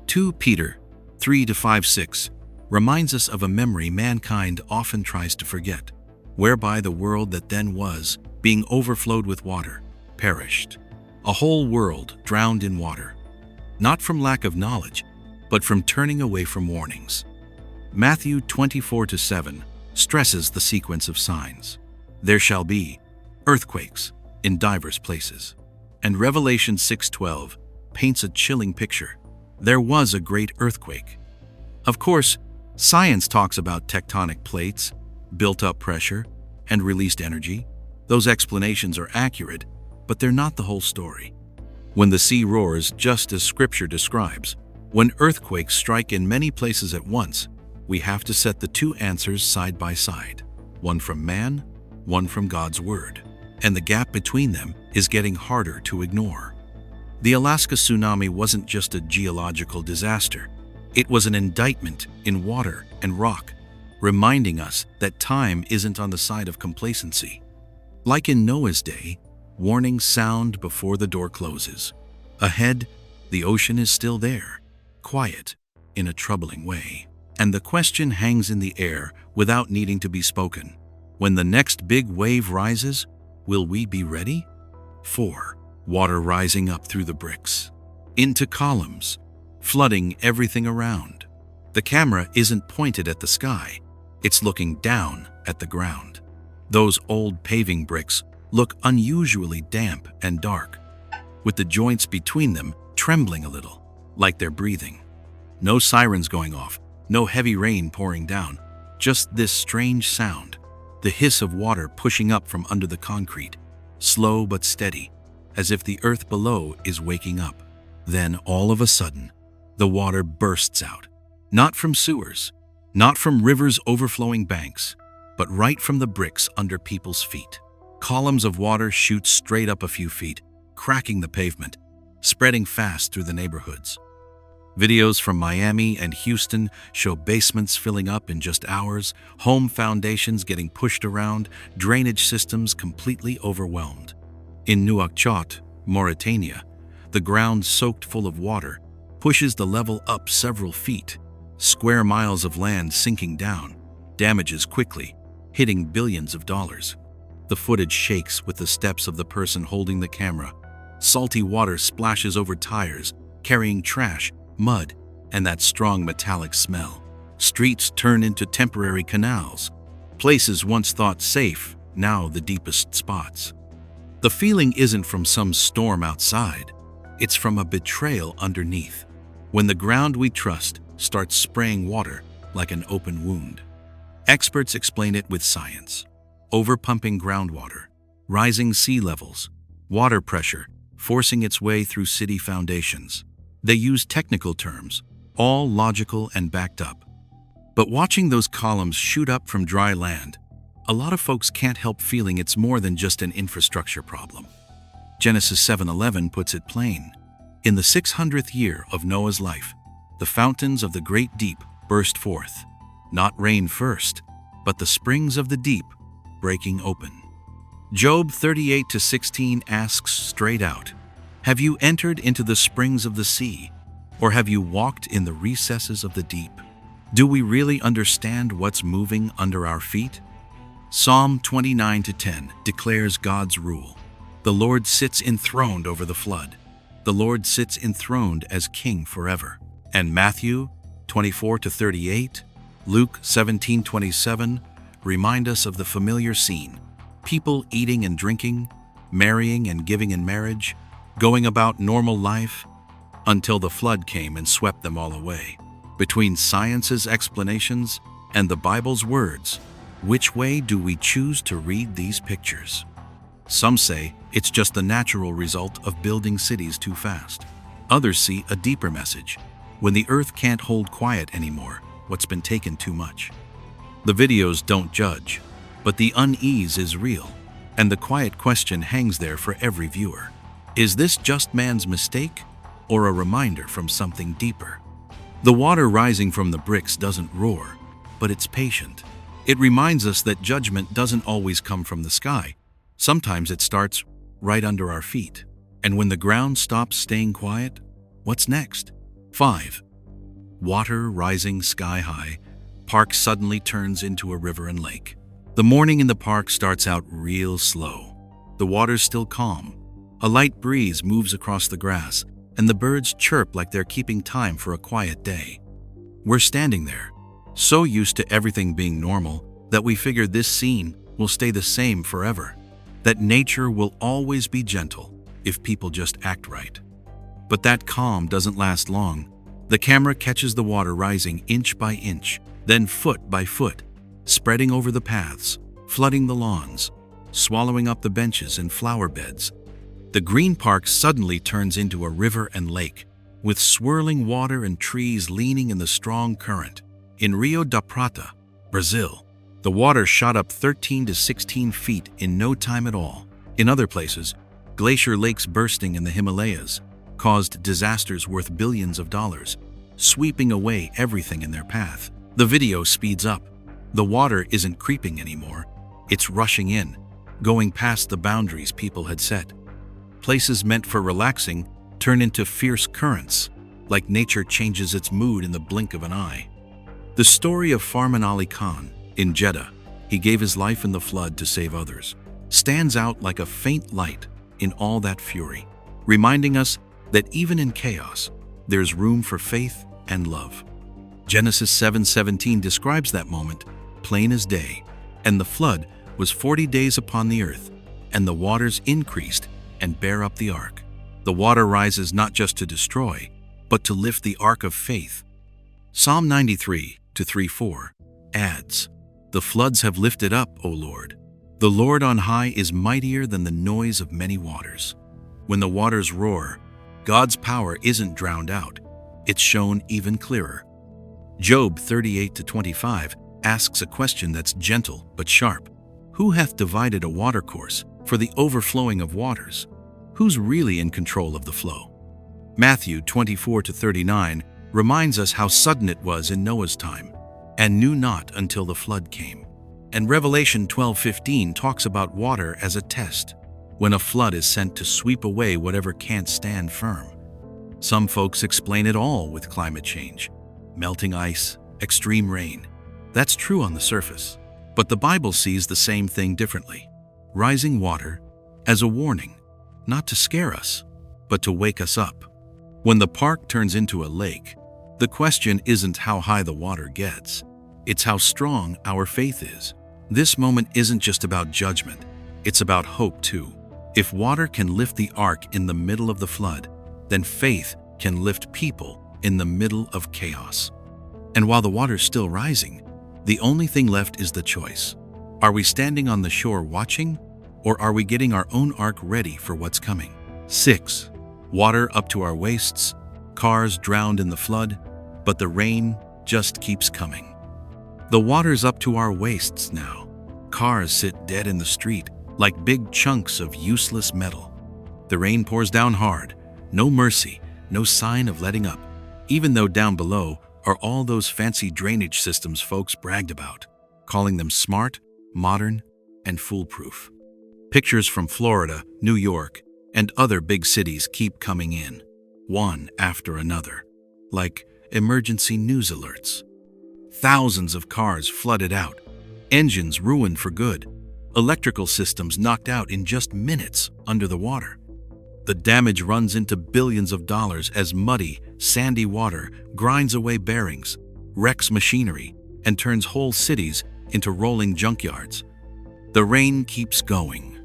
2 Peter 3-5-6 reminds us of a memory mankind often tries to forget, whereby the world that then was, being overflowed with water, perished. A whole world drowned in water, not from lack of knowledge, but from turning away from warnings. Matthew 24:7 stresses the sequence of signs. There shall be earthquakes in divers places. And Revelation 6:12 paints a chilling picture. There was a great earthquake. Of course, science talks about tectonic plates, built-up pressure, and released energy. Those explanations are accurate, but they're not the whole story. When the sea roars, just as Scripture describes, when earthquakes strike in many places at once, we have to set the two answers side by side, one from man, one from God's Word. And the gap between them is getting harder to ignore. The Alaska tsunami wasn't just a geological disaster. It was an indictment in water and rock, reminding us that time isn't on the side of complacency. Like in Noah's day, warnings sound before the door closes. Ahead, the ocean is still there, quiet in a troubling way. And the question hangs in the air without needing to be spoken. When the next big wave rises, will we be ready? 4. Water rising up through the bricks, into columns, flooding everything around. The camera isn't pointed at the sky, it's looking down at the ground. Those old paving bricks look unusually damp and dark, with the joints between them trembling a little, like they're breathing. No sirens going off, no heavy rain pouring down, just this strange sound, the hiss of water pushing up from under the concrete, slow but steady, as if the earth below is waking up. Then, all of a sudden, the water bursts out, not from sewers, not from rivers overflowing banks, but right from the bricks under people's feet. Columns of water shoot straight up a few feet, cracking the pavement, spreading fast through the neighborhoods. Videos from Miami and Houston show basements filling up in just hours, home foundations getting pushed around, drainage systems completely overwhelmed. In Nouakchott, Mauritania, the ground soaked full of water pushes the level up several feet, square miles of land sinking down, damages quickly, hitting billions of dollars. The footage shakes with the steps of the person holding the camera. Salty water splashes over tires, carrying trash, mud, and that strong metallic smell. Streets turn into temporary canals. Places once thought safe, now the deepest spots. The feeling isn't from some storm outside. It's from a betrayal underneath, when the ground we trust starts spraying water like an open wound. Experts explain it with science. Overpumping groundwater, rising sea levels, water pressure forcing its way through city foundations. They use technical terms, all logical and backed up. But watching those columns shoot up from dry land, a lot of folks can't help feeling it's more than just an infrastructure problem. Genesis 7:11 puts it plain. In the 600th year of Noah's life, the fountains of the great deep burst forth, not rain first, but the springs of the deep breaking open. Job 38-16 asks straight out, have you entered into the springs of the sea, or have you walked in the recesses of the deep? Do we really understand what's moving under our feet? Psalm 29-10 declares God's rule. The Lord sits enthroned over the flood. The Lord sits enthroned as king forever. And Matthew 24-38, Luke 17:27 remind us of the familiar scene. People eating and drinking, marrying and giving in marriage, going about normal life, until the flood came and swept them all away. Between science's explanations and the Bible's words, which way do we choose to read these pictures? Some say it's just the natural result of building cities too fast. Others see a deeper message. When the earth can't hold quiet anymore, what's been taken too much. The videos don't judge, but the unease is real, and the quiet question hangs there for every viewer. Is this just man's mistake, or a reminder from something deeper? The water rising from the bricks doesn't roar, but it's patient. It reminds us that judgment doesn't always come from the sky. Sometimes it starts right under our feet. And when the ground stops staying quiet, what's next? 5. Water rising sky high, park suddenly turns into a river and lake. The morning in the park starts out real slow. The water's still calm. A light breeze moves across the grass, and the birds chirp like they're keeping time for a quiet day. We're standing there, so used to everything being normal that we figure this scene will stay the same forever, that nature will always be gentle if people just act right. But that calm doesn't last long. The camera catches the water rising inch by inch, then foot by foot, spreading over the paths, flooding the lawns, swallowing up the benches and flower beds. The green park suddenly turns into a river and lake, with swirling water and trees leaning in the strong current. In Rio da Prata, Brazil, the water shot up 13 to 16 feet in no time at all. In other places, glacier lakes bursting in the Himalayas caused disasters worth billions of dollars, sweeping away everything in their path. The video speeds up. The water isn't creeping anymore. It's rushing in, going past the boundaries people had set. Places meant for relaxing turn into fierce currents, like nature changes its mood in the blink of an eye. The story of Farman Ali Khan in Jeddah, he gave his life in the flood to save others, stands out like a faint light in all that fury, reminding us that even in chaos, there's room for faith and love. Genesis 7:17 describes that moment, plain as day. And the flood was 40 days upon the earth, and the waters increased and bare up the ark. The water rises not just to destroy, but to lift the ark of faith. Psalm 93:3-4 adds, "The floods have lifted up, O Lord. The Lord on high is mightier than the noise of many waters." When the waters roar, God's power isn't drowned out. It's shown even clearer. Job 38:25 asks a question that's gentle but sharp. Who hath divided a watercourse for the overflowing of waters? Who's really in control of the flow? Matthew 24:39 reminds us how sudden it was in Noah's time, and knew not until the flood came. And Revelation 12:15 talks about water as a test, when a flood is sent to sweep away whatever can't stand firm. Some folks explain it all with climate change, melting ice, extreme rain. That's true on the surface, but the Bible sees the same thing differently. Rising water as a warning, not to scare us, but to wake us up. When the park turns into a lake, the question isn't how high the water gets, it's how strong our faith is. This moment isn't just about judgment, it's about hope too. If water can lift the ark in the middle of the flood, then faith can lift people in the middle of chaos. And while the water's still rising, the only thing left is the choice. Are we standing on the shore watching, or are we getting our own ark ready for what's coming? 6. Water up to our waists, cars drowned in the flood, but the rain just keeps coming. The water's up to our waists now. Cars sit dead in the street like big chunks of useless metal. The rain pours down hard, no mercy, no sign of letting up, even though down below are all those fancy drainage systems folks bragged about, calling them smart, modern, and foolproof. Pictures from Florida, New York, and other big cities keep coming in, one after another, like emergency news alerts. Thousands of cars flooded out, engines ruined for good, electrical systems knocked out in just minutes under the water. The damage runs into billions of dollars as muddy, sandy water grinds away bearings, wrecks machinery, and turns whole cities into rolling junkyards. The rain keeps going.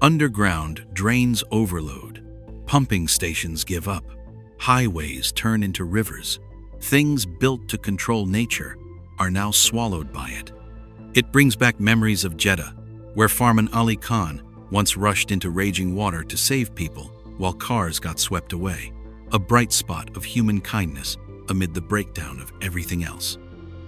Underground drains overload. Pumping stations give up. Highways turn into rivers. Things built to control nature are now swallowed by it. It brings back memories of Jeddah, where Farman Ali Khan once rushed into raging water to save people while cars got swept away. a bright spot of human kindness amid the breakdown of everything else.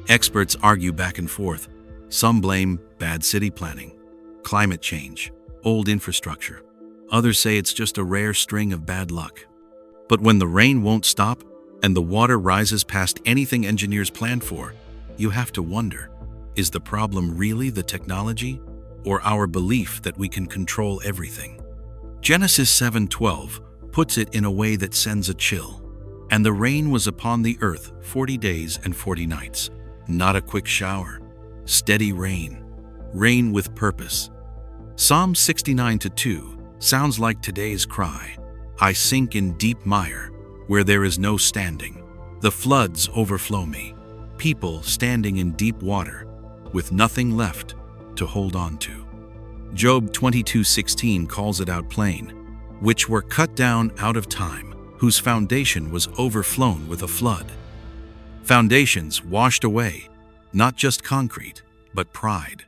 Experts argue back and forth. Some blame bad city planning, climate change, old infrastructure. Others say it's just a rare string of bad luck. But when the rain won't stop and the water rises past anything engineers planned for, you have to wonder, is the problem really the technology or our belief that we can control everything? Genesis 7:12 puts it in a way that sends a chill. And the rain was upon the earth 40 days and 40 nights. Not a quick shower. Steady rain. Rain with purpose. Psalm 69:2 sounds like today's cry. I sink in deep mire, where there is no standing. The floods overflow me. People standing in deep water, with nothing left to hold on to. Job 22:16 calls it out plain, which were cut down out of time, whose foundation was overflown with a flood. Foundations washed away, not just concrete, but pride.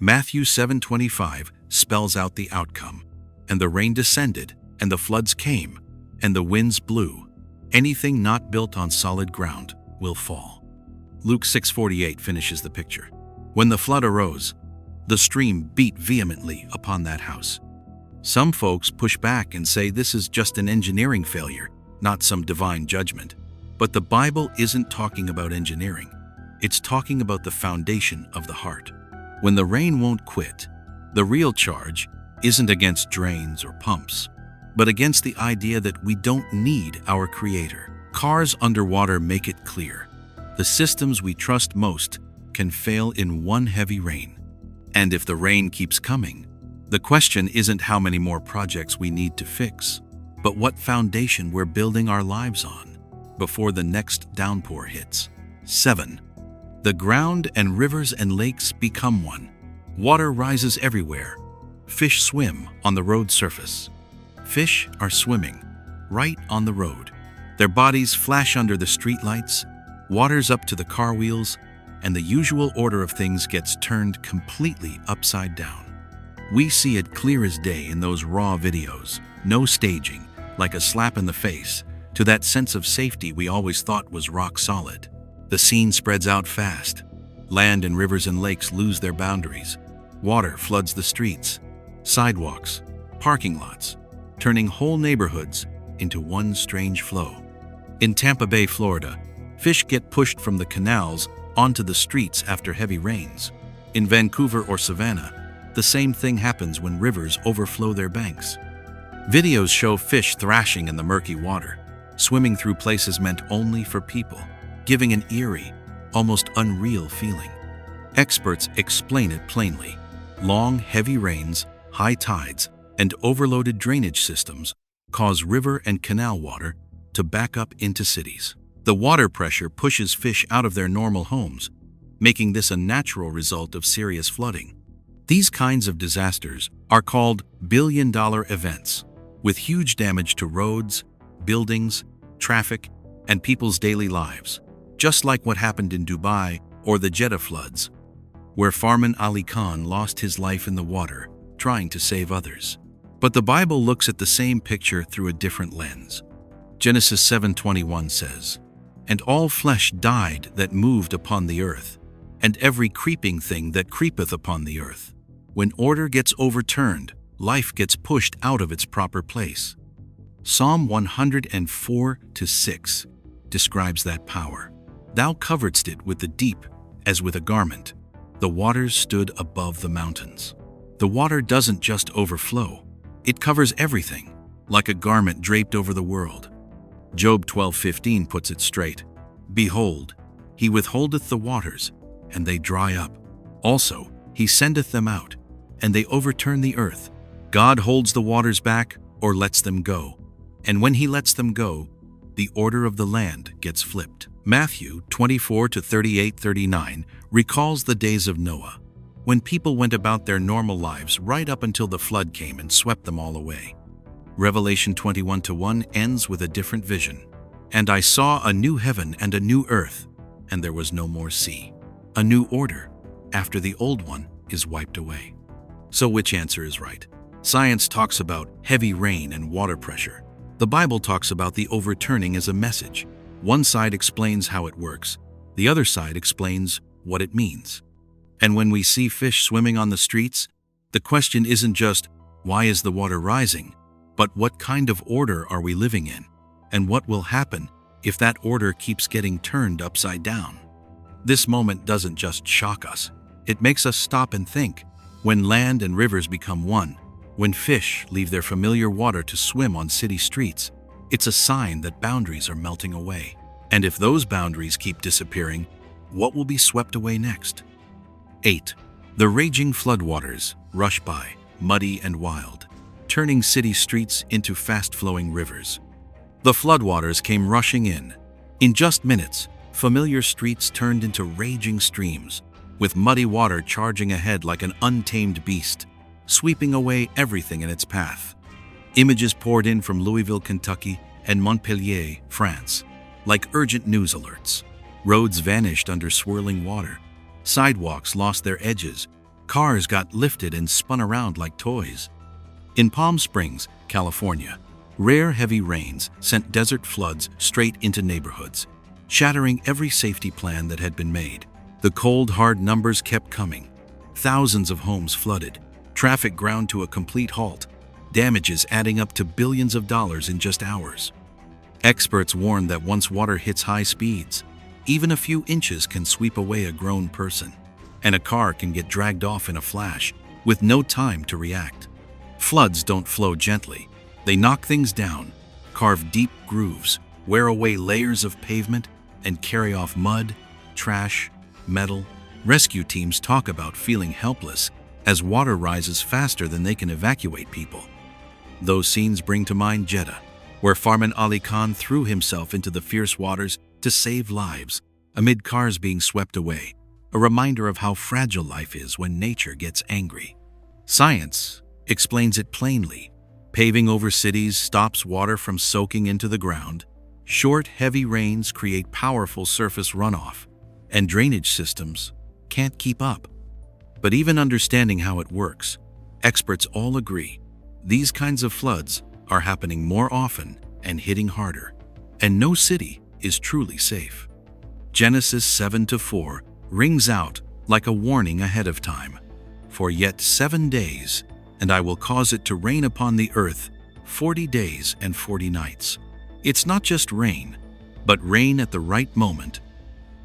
Matthew 7:25 spells out the outcome. And the rain descended, and the floods came, and the winds blew. Anything not built on solid ground will fall. Luke 6:48 finishes the picture. When the flood arose, the stream beat vehemently upon that house. Some folks push back and say this is just an engineering failure, not some divine judgment. But the Bible isn't talking about engineering. It's talking about the foundation of the heart. When the rain won't quit, the real charge isn't against drains or pumps, but against the idea that we don't need our Creator. Cars underwater make it clear. The systems we trust most can fail in one heavy rain. And if the rain keeps coming, the question isn't how many more projects we need to fix, but what foundation we're building our lives on before the next downpour hits. 7. The ground and rivers and lakes become one. Water rises everywhere. Fish swim on the road surface. Fish are swimming right on the road. Their bodies flash under the streetlights, water's up to the car wheels, and the usual order of things gets turned completely upside down. We see it clear as day in those raw videos. No staging, like a slap in the face, to that sense of safety we always thought was rock solid. The scene spreads out fast. Land and rivers and lakes lose their boundaries. Water floods the streets, sidewalks, parking lots, turning whole neighborhoods into one strange flow. In Tampa Bay, Florida, fish get pushed from the canals onto the streets after heavy rains. In Vancouver or Savannah, the same thing happens when rivers overflow their banks. Videos show fish thrashing in the murky water, swimming through places meant only for people, giving an eerie, almost unreal feeling. Experts explain it plainly. Long, heavy rains, high tides, and overloaded drainage systems cause river and canal water to back up into cities. The water pressure pushes fish out of their normal homes, making this a natural result of serious flooding. These kinds of disasters are called billion-dollar events, with huge damage to roads, buildings, traffic, and people's daily lives, just like what happened in Dubai or the Jeddah floods, where Farman Ali Khan lost his life in the water trying to save others. But the Bible looks at the same picture through a different lens. Genesis 7:21 says, "And all flesh died that moved upon the earth, and every creeping thing that creepeth upon the earth." When order gets overturned, life gets pushed out of its proper place. Psalm 104:6 describes that power. "Thou coveredst it with the deep as with a garment. The waters stood above the mountains." The water doesn't just overflow. It covers everything, like a garment draped over the world. Job 12:15 puts it straight. "Behold, he withholdeth the waters, and they dry up. Also, he sendeth them out, and they overturn the earth." God holds the waters back or lets them go. And when he lets them go, the order of the land gets flipped. Matthew 24:38-39 recalls the days of Noah, when people went about their normal lives right up until the flood came and swept them all away. Revelation 21:1 ends with a different vision. "And I saw a new heaven and a new earth, and there was no more sea." A new order, after the old one is wiped away. So which answer is right? Science talks about heavy rain and water pressure. The Bible talks about the overturning as a message. One side explains how it works, the other side explains what it means. And when we see fish swimming on the streets, the question isn't just, why is the water rising? But what kind of order are we living in? And what will happen if that order keeps getting turned upside down? This moment doesn't just shock us. It makes us stop and think. When land and rivers become one, when fish leave their familiar water to swim on city streets, it's a sign that boundaries are melting away. And if those boundaries keep disappearing, what will be swept away next? 8. The raging floodwaters rush by, muddy and wild, turning city streets into fast-flowing rivers. The floodwaters came rushing in. In just minutes, familiar streets turned into raging streams, with muddy water charging ahead like an untamed beast, sweeping away everything in its path. Images poured in from Louisville, Kentucky, and Montpellier, France, like urgent news alerts. Roads vanished under swirling water. Sidewalks lost their edges. Cars got lifted and spun around like toys. In Palm Springs, California, rare heavy rains sent desert floods straight into neighborhoods, shattering every safety plan that had been made. The cold, hard numbers kept coming. Thousands of homes flooded, traffic ground to a complete halt, damages adding up to billions of dollars in just hours. Experts warned that once water hits high speeds, even a few inches can sweep away a grown person, and a car can get dragged off in a flash with no time to react. Floods don't flow gently. They knock things down, carve deep grooves, wear away layers of pavement, and carry off mud, trash, metal. Rescue teams talk about feeling helpless as water rises faster than they can evacuate people. Those scenes bring to mind Jeddah, where Farman Ali Khan threw himself into the fierce waters to save lives amid cars being swept away, a reminder of how fragile life is when nature gets angry. Science explains it plainly. Paving over cities stops water from soaking into the ground. Short, heavy rains create powerful surface runoff, and drainage systems can't keep up. But even understanding how it works, experts all agree these kinds of floods are happening more often and hitting harder, and no city is truly safe. Genesis 7:4 rings out like a warning ahead of time. For yet 7 days, and I will cause it to rain upon the earth 40 days and 40 nights. It's not just rain, but rain at the right moment.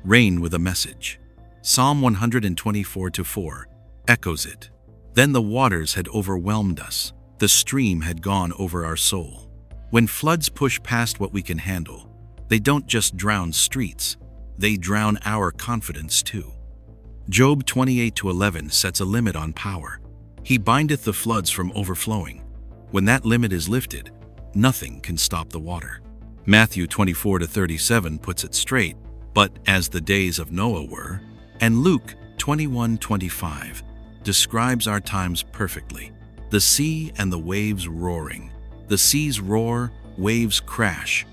Rain with a message. Psalm 124:4 echoes it. Then the waters had overwhelmed us. The stream had gone over our soul. When floods push past what we can handle, they don't just drown streets, they drown our confidence too. Job 28:11 sets a limit on power. He bindeth the floods from overflowing. When that limit is lifted, nothing can stop the water. Matthew 24:37 puts it straight, but as the days of Noah were, and Luke 21:25 describes our times perfectly. The sea and the waves roaring. The seas roar, waves crash,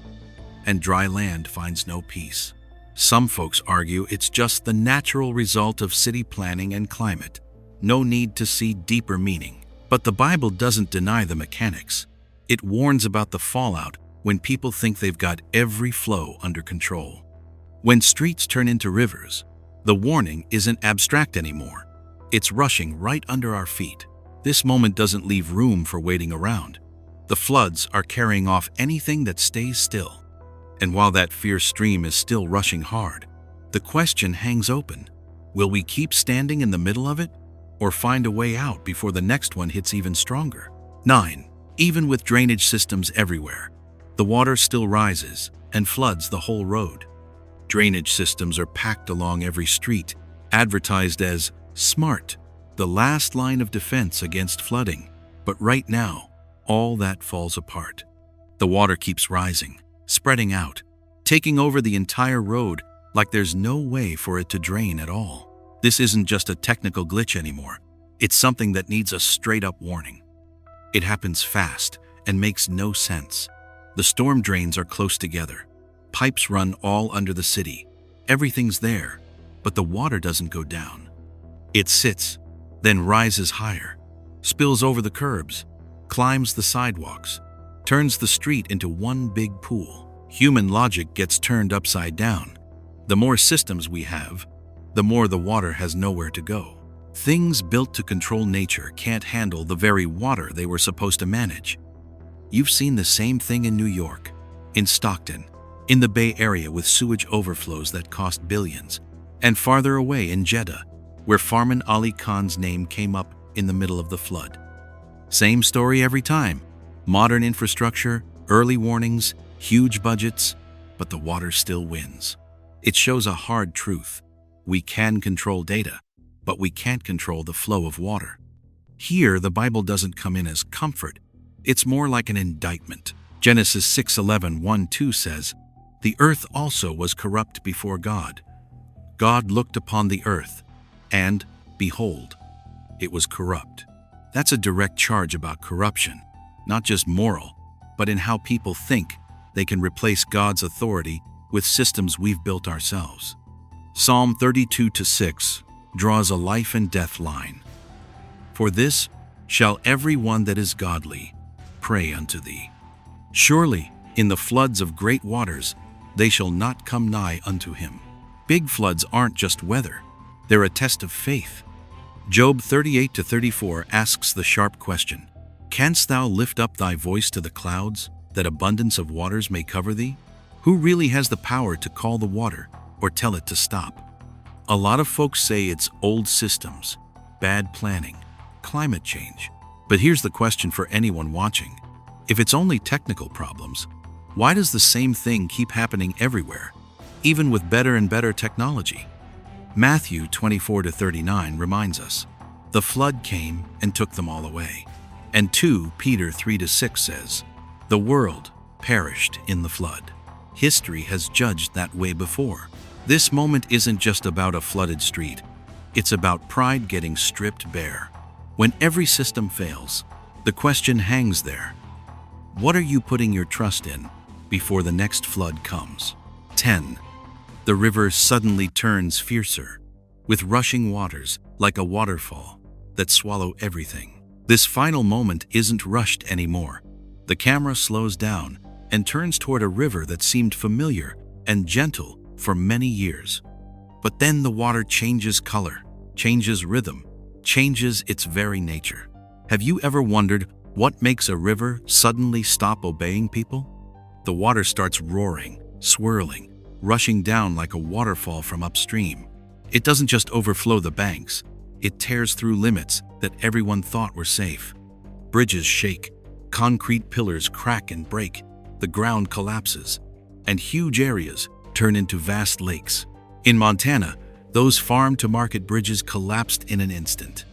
and dry land finds no peace. Some folks argue it's just the natural result of city planning and climate. No need to see deeper meaning. But the Bible doesn't deny the mechanics. It warns about the fallout when people think they've got every flow under control. When streets turn into rivers, the warning isn't abstract anymore. It's rushing right under our feet. This moment doesn't leave room for waiting around. The floods are carrying off anything that stays still. And while that fierce stream is still rushing hard, the question hangs open. Will we keep standing in the middle of it, or find a way out before the next one hits even stronger? 9. Even with drainage systems everywhere, the water still rises and floods the whole road. Drainage systems are packed along every street, advertised as SMART, the last line of defense against flooding. But right now, all that falls apart. The water keeps rising, spreading out, taking over the entire road like there's no way for it to drain at all. This isn't just a technical glitch anymore. It's something that needs a straight-up warning. It happens fast and makes no sense. The storm drains are close together. Pipes run all under the city. Everything's there, but the water doesn't go down. It sits, then rises higher, spills over the curbs, climbs the sidewalks, turns the street into one big pool. Human logic gets turned upside down. The more systems we have, the more the water has nowhere to go. Things built to control nature can't handle the very water they were supposed to manage. You've seen the same thing in New York, in Stockton, in the Bay Area with sewage overflows that cost billions, and farther away in Jeddah, where Farman Ali Khan's name came up in the middle of the flood. Same story every time. Modern infrastructure, early warnings, huge budgets, but the water still wins. It shows a hard truth. We can control data, but we can't control the flow of water. Here, the Bible doesn't come in as comfort. It's more like an indictment. Genesis 6:11-1-2 says, "The earth also was corrupt before God. God looked upon the earth, and, behold, it was corrupt." That's a direct charge about corruption, not just moral, but in how people think they can replace God's authority with systems we've built ourselves. Psalm 32:6 draws a life and death line. "For this shall every one that is godly pray unto thee. Surely in the floods of great waters they shall not come nigh unto him." Big floods aren't just weather, they're a test of faith. Job 38-34 asks the sharp question, "Canst thou lift up thy voice to the clouds, that abundance of waters may cover thee?" Who really has the power to call the water or tell it to stop? A lot of folks say it's old systems, bad planning, climate change. But here's the question for anyone watching. If it's only technical problems, why does the same thing keep happening everywhere, even with better and better technology? Matthew 24-39 reminds us, "The flood came and took them all away." And 2 Peter 3-6 says, "The world perished in the flood." History has judged that way before. This moment isn't just about a flooded street. It's about pride getting stripped bare. When every system fails, the question hangs there. What are you putting your trust in before the next flood comes? 10. The river suddenly turns fiercer, with rushing waters like a waterfall that swallow everything. This final moment isn't rushed anymore. The camera slows down and turns toward a river that seemed familiar and gentle for many years. But then the water changes color, changes rhythm, changes its very nature. Have you ever wondered what makes a river suddenly stop obeying people? The water starts roaring, swirling, rushing down like a waterfall from upstream. It doesn't just overflow the banks, it tears through limits that everyone thought were safe. Bridges shake, concrete pillars crack and break, the ground collapses, and huge areas turn into vast lakes. In Montana, those farm-to-market bridges collapsed in an instant.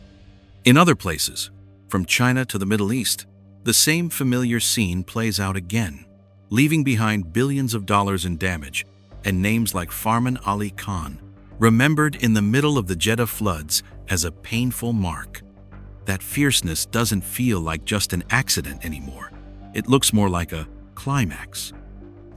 In other places, from China to the Middle East, the same familiar scene plays out again, leaving behind billions of dollars in damage and names like Farman Ali Khan, remembered in the middle of the Jeddah floods as a painful mark. That fierceness doesn't feel like just an accident anymore. It looks more like a climax.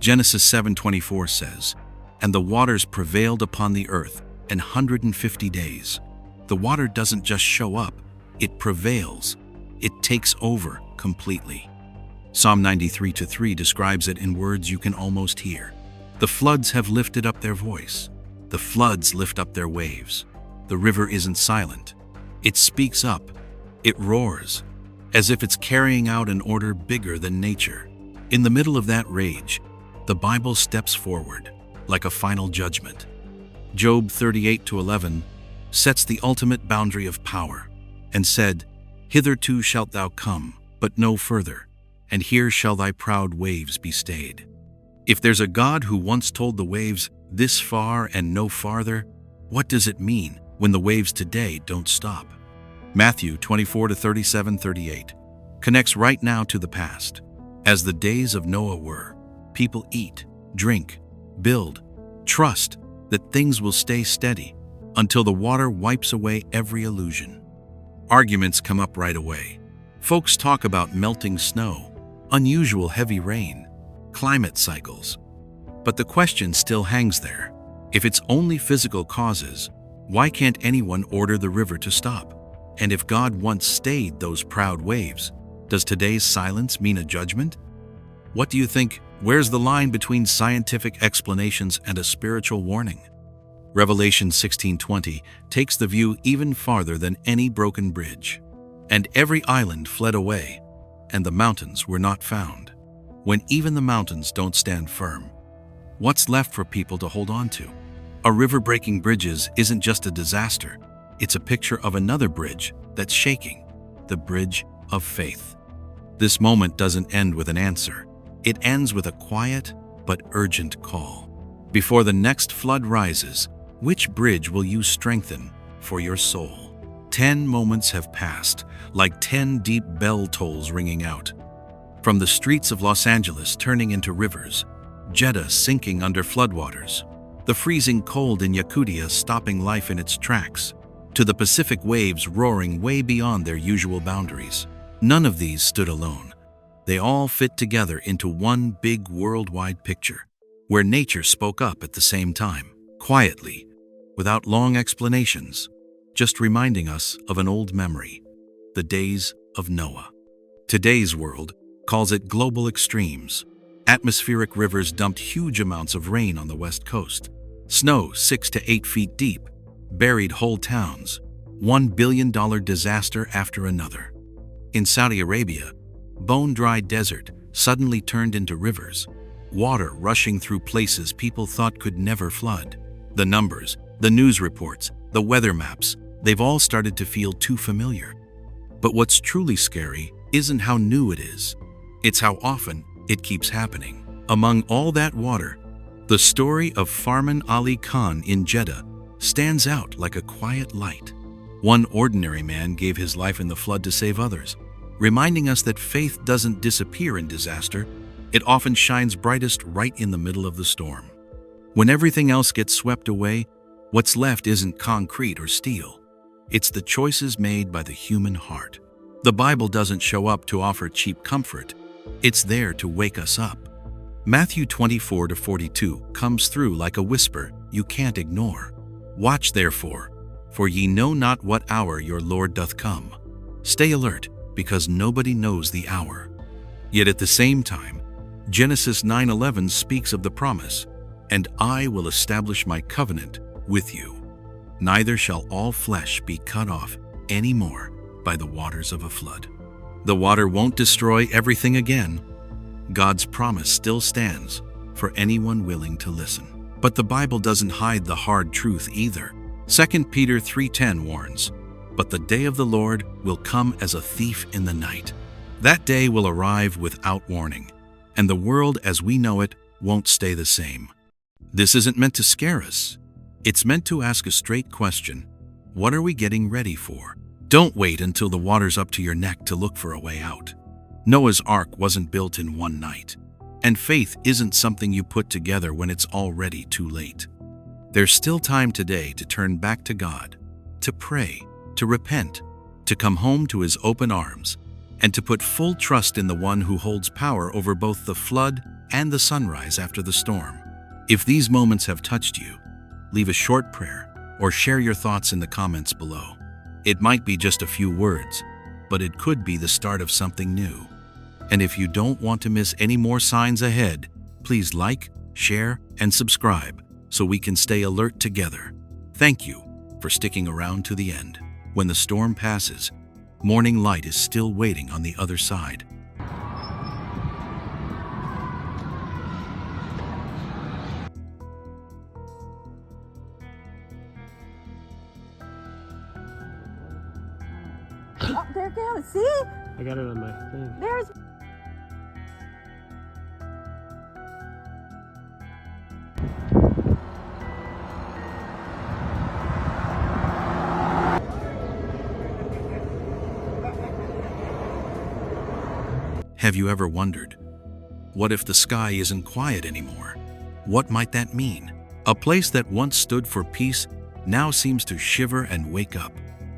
Genesis 7:24 says, "And the waters prevailed upon the earth 150 days." The water doesn't just show up, it prevails. It takes over completely. Psalm 93:3 describes it in words you can almost hear. "The floods have lifted up their voice. The floods lift up their waves." The river isn't silent. It speaks up. It roars, as if it's carrying out an order bigger than nature. In the middle of that rage, the Bible steps forward, like a final judgment. Job 38:11 sets the ultimate boundary of power, and said, "Hitherto shalt thou come, but no further, and here shall thy proud waves be stayed." If there's a God who once told the waves, "This far and no farther," what does it mean when the waves today don't stop? Matthew 24:37-38 connects right now to the past. As the days of Noah were, people eat, drink, build, trust that things will stay steady until the water wipes away every illusion. Arguments come up right away. Folks talk about melting snow, unusual heavy rain, climate cycles. But the question still hangs there. If it's only physical causes, why can't anyone order the river to stop? And if God once stayed those proud waves, does today's silence mean a judgment? What do you think? Where's the line between scientific explanations and a spiritual warning? Revelation 16:20 takes the view even farther than any broken bridge. And every island fled away, and the mountains were not found. When even the mountains don't stand firm, what's left for people to hold on to? A river breaking bridges isn't just a disaster. It's a picture of another bridge that's shaking, the bridge of faith. This moment doesn't end with an answer. It ends with a quiet but urgent call. Before the next flood rises, which bridge will you strengthen for your soul? 10 moments have passed, like 10 deep bell tolls ringing out. From the streets of Los Angeles turning into rivers, Jeddah sinking under floodwaters, the freezing cold in Yakutia stopping life in its tracks, to the Pacific waves roaring way beyond their usual boundaries. None of these stood alone. They all fit together into one big worldwide picture, where nature spoke up at the same time, quietly, without long explanations, just reminding us of an old memory, the days of Noah. Today's world calls it global extremes. Atmospheric rivers dumped huge amounts of rain on the West Coast. Snow 6 to 8 feet deep buried whole towns, $1 billion disaster after another. In Saudi Arabia, bone-dry desert suddenly turned into rivers, water rushing through places people thought could never flood. The numbers, the news reports, the weather maps, they've all started to feel too familiar. But what's truly scary isn't how new it is. It's how often it keeps happening. Among all that water, the story of Farman Ali Khan in Jeddah stands out like a quiet light. One ordinary man gave his life in the flood to save others, reminding us that faith doesn't disappear in disaster. It often shines brightest right in the middle of the storm. When everything else gets swept away, what's left isn't concrete or steel. It's the choices made by the human heart. The Bible doesn't show up to offer cheap comfort. It's there to wake us up. Matthew 24-42 comes through like a whisper you can't ignore. Watch therefore, for ye know not what hour your Lord doth come. Stay alert, because nobody knows the hour. Yet at the same time, Genesis 9:11 speaks of the promise, and I will establish my covenant with you. Neither shall all flesh be cut off any more by the waters of a flood. The water won't destroy everything again. God's promise still stands for anyone willing to listen. But the Bible doesn't hide the hard truth either. 2 Peter 3:10 warns, "But the day of the Lord will come as a thief in the night." That day will arrive without warning, and the world as we know it won't stay the same. This isn't meant to scare us. It's meant to ask a straight question. What are we getting ready for? Don't wait until the water's up to your neck to look for a way out. Noah's Ark wasn't built in one night, and faith isn't something you put together when it's already too late. There's still time today to turn back to God, to pray, to repent, to come home to His open arms, and to put full trust in the one who holds power over both the flood and the sunrise after the storm. If these moments have touched you, leave a short prayer or share your thoughts in the comments below. It might be just a few words, but it could be the start of something new. And if you don't want to miss any more signs ahead, please like, share, and subscribe so we can stay alert together. Thank you for sticking around to the end. When the storm passes, morning light is still waiting on the other side. Oh, there it goes. See? I got it on my thing. There's. Have you ever wondered, what if the sky isn't quiet anymore? What might that mean? A place that once stood for peace now seems to shiver and wake up,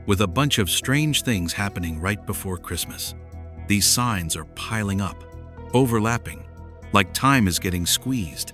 with a bunch of strange things happening right before Christmas. These signs are piling up, overlapping, like time is getting squeezed.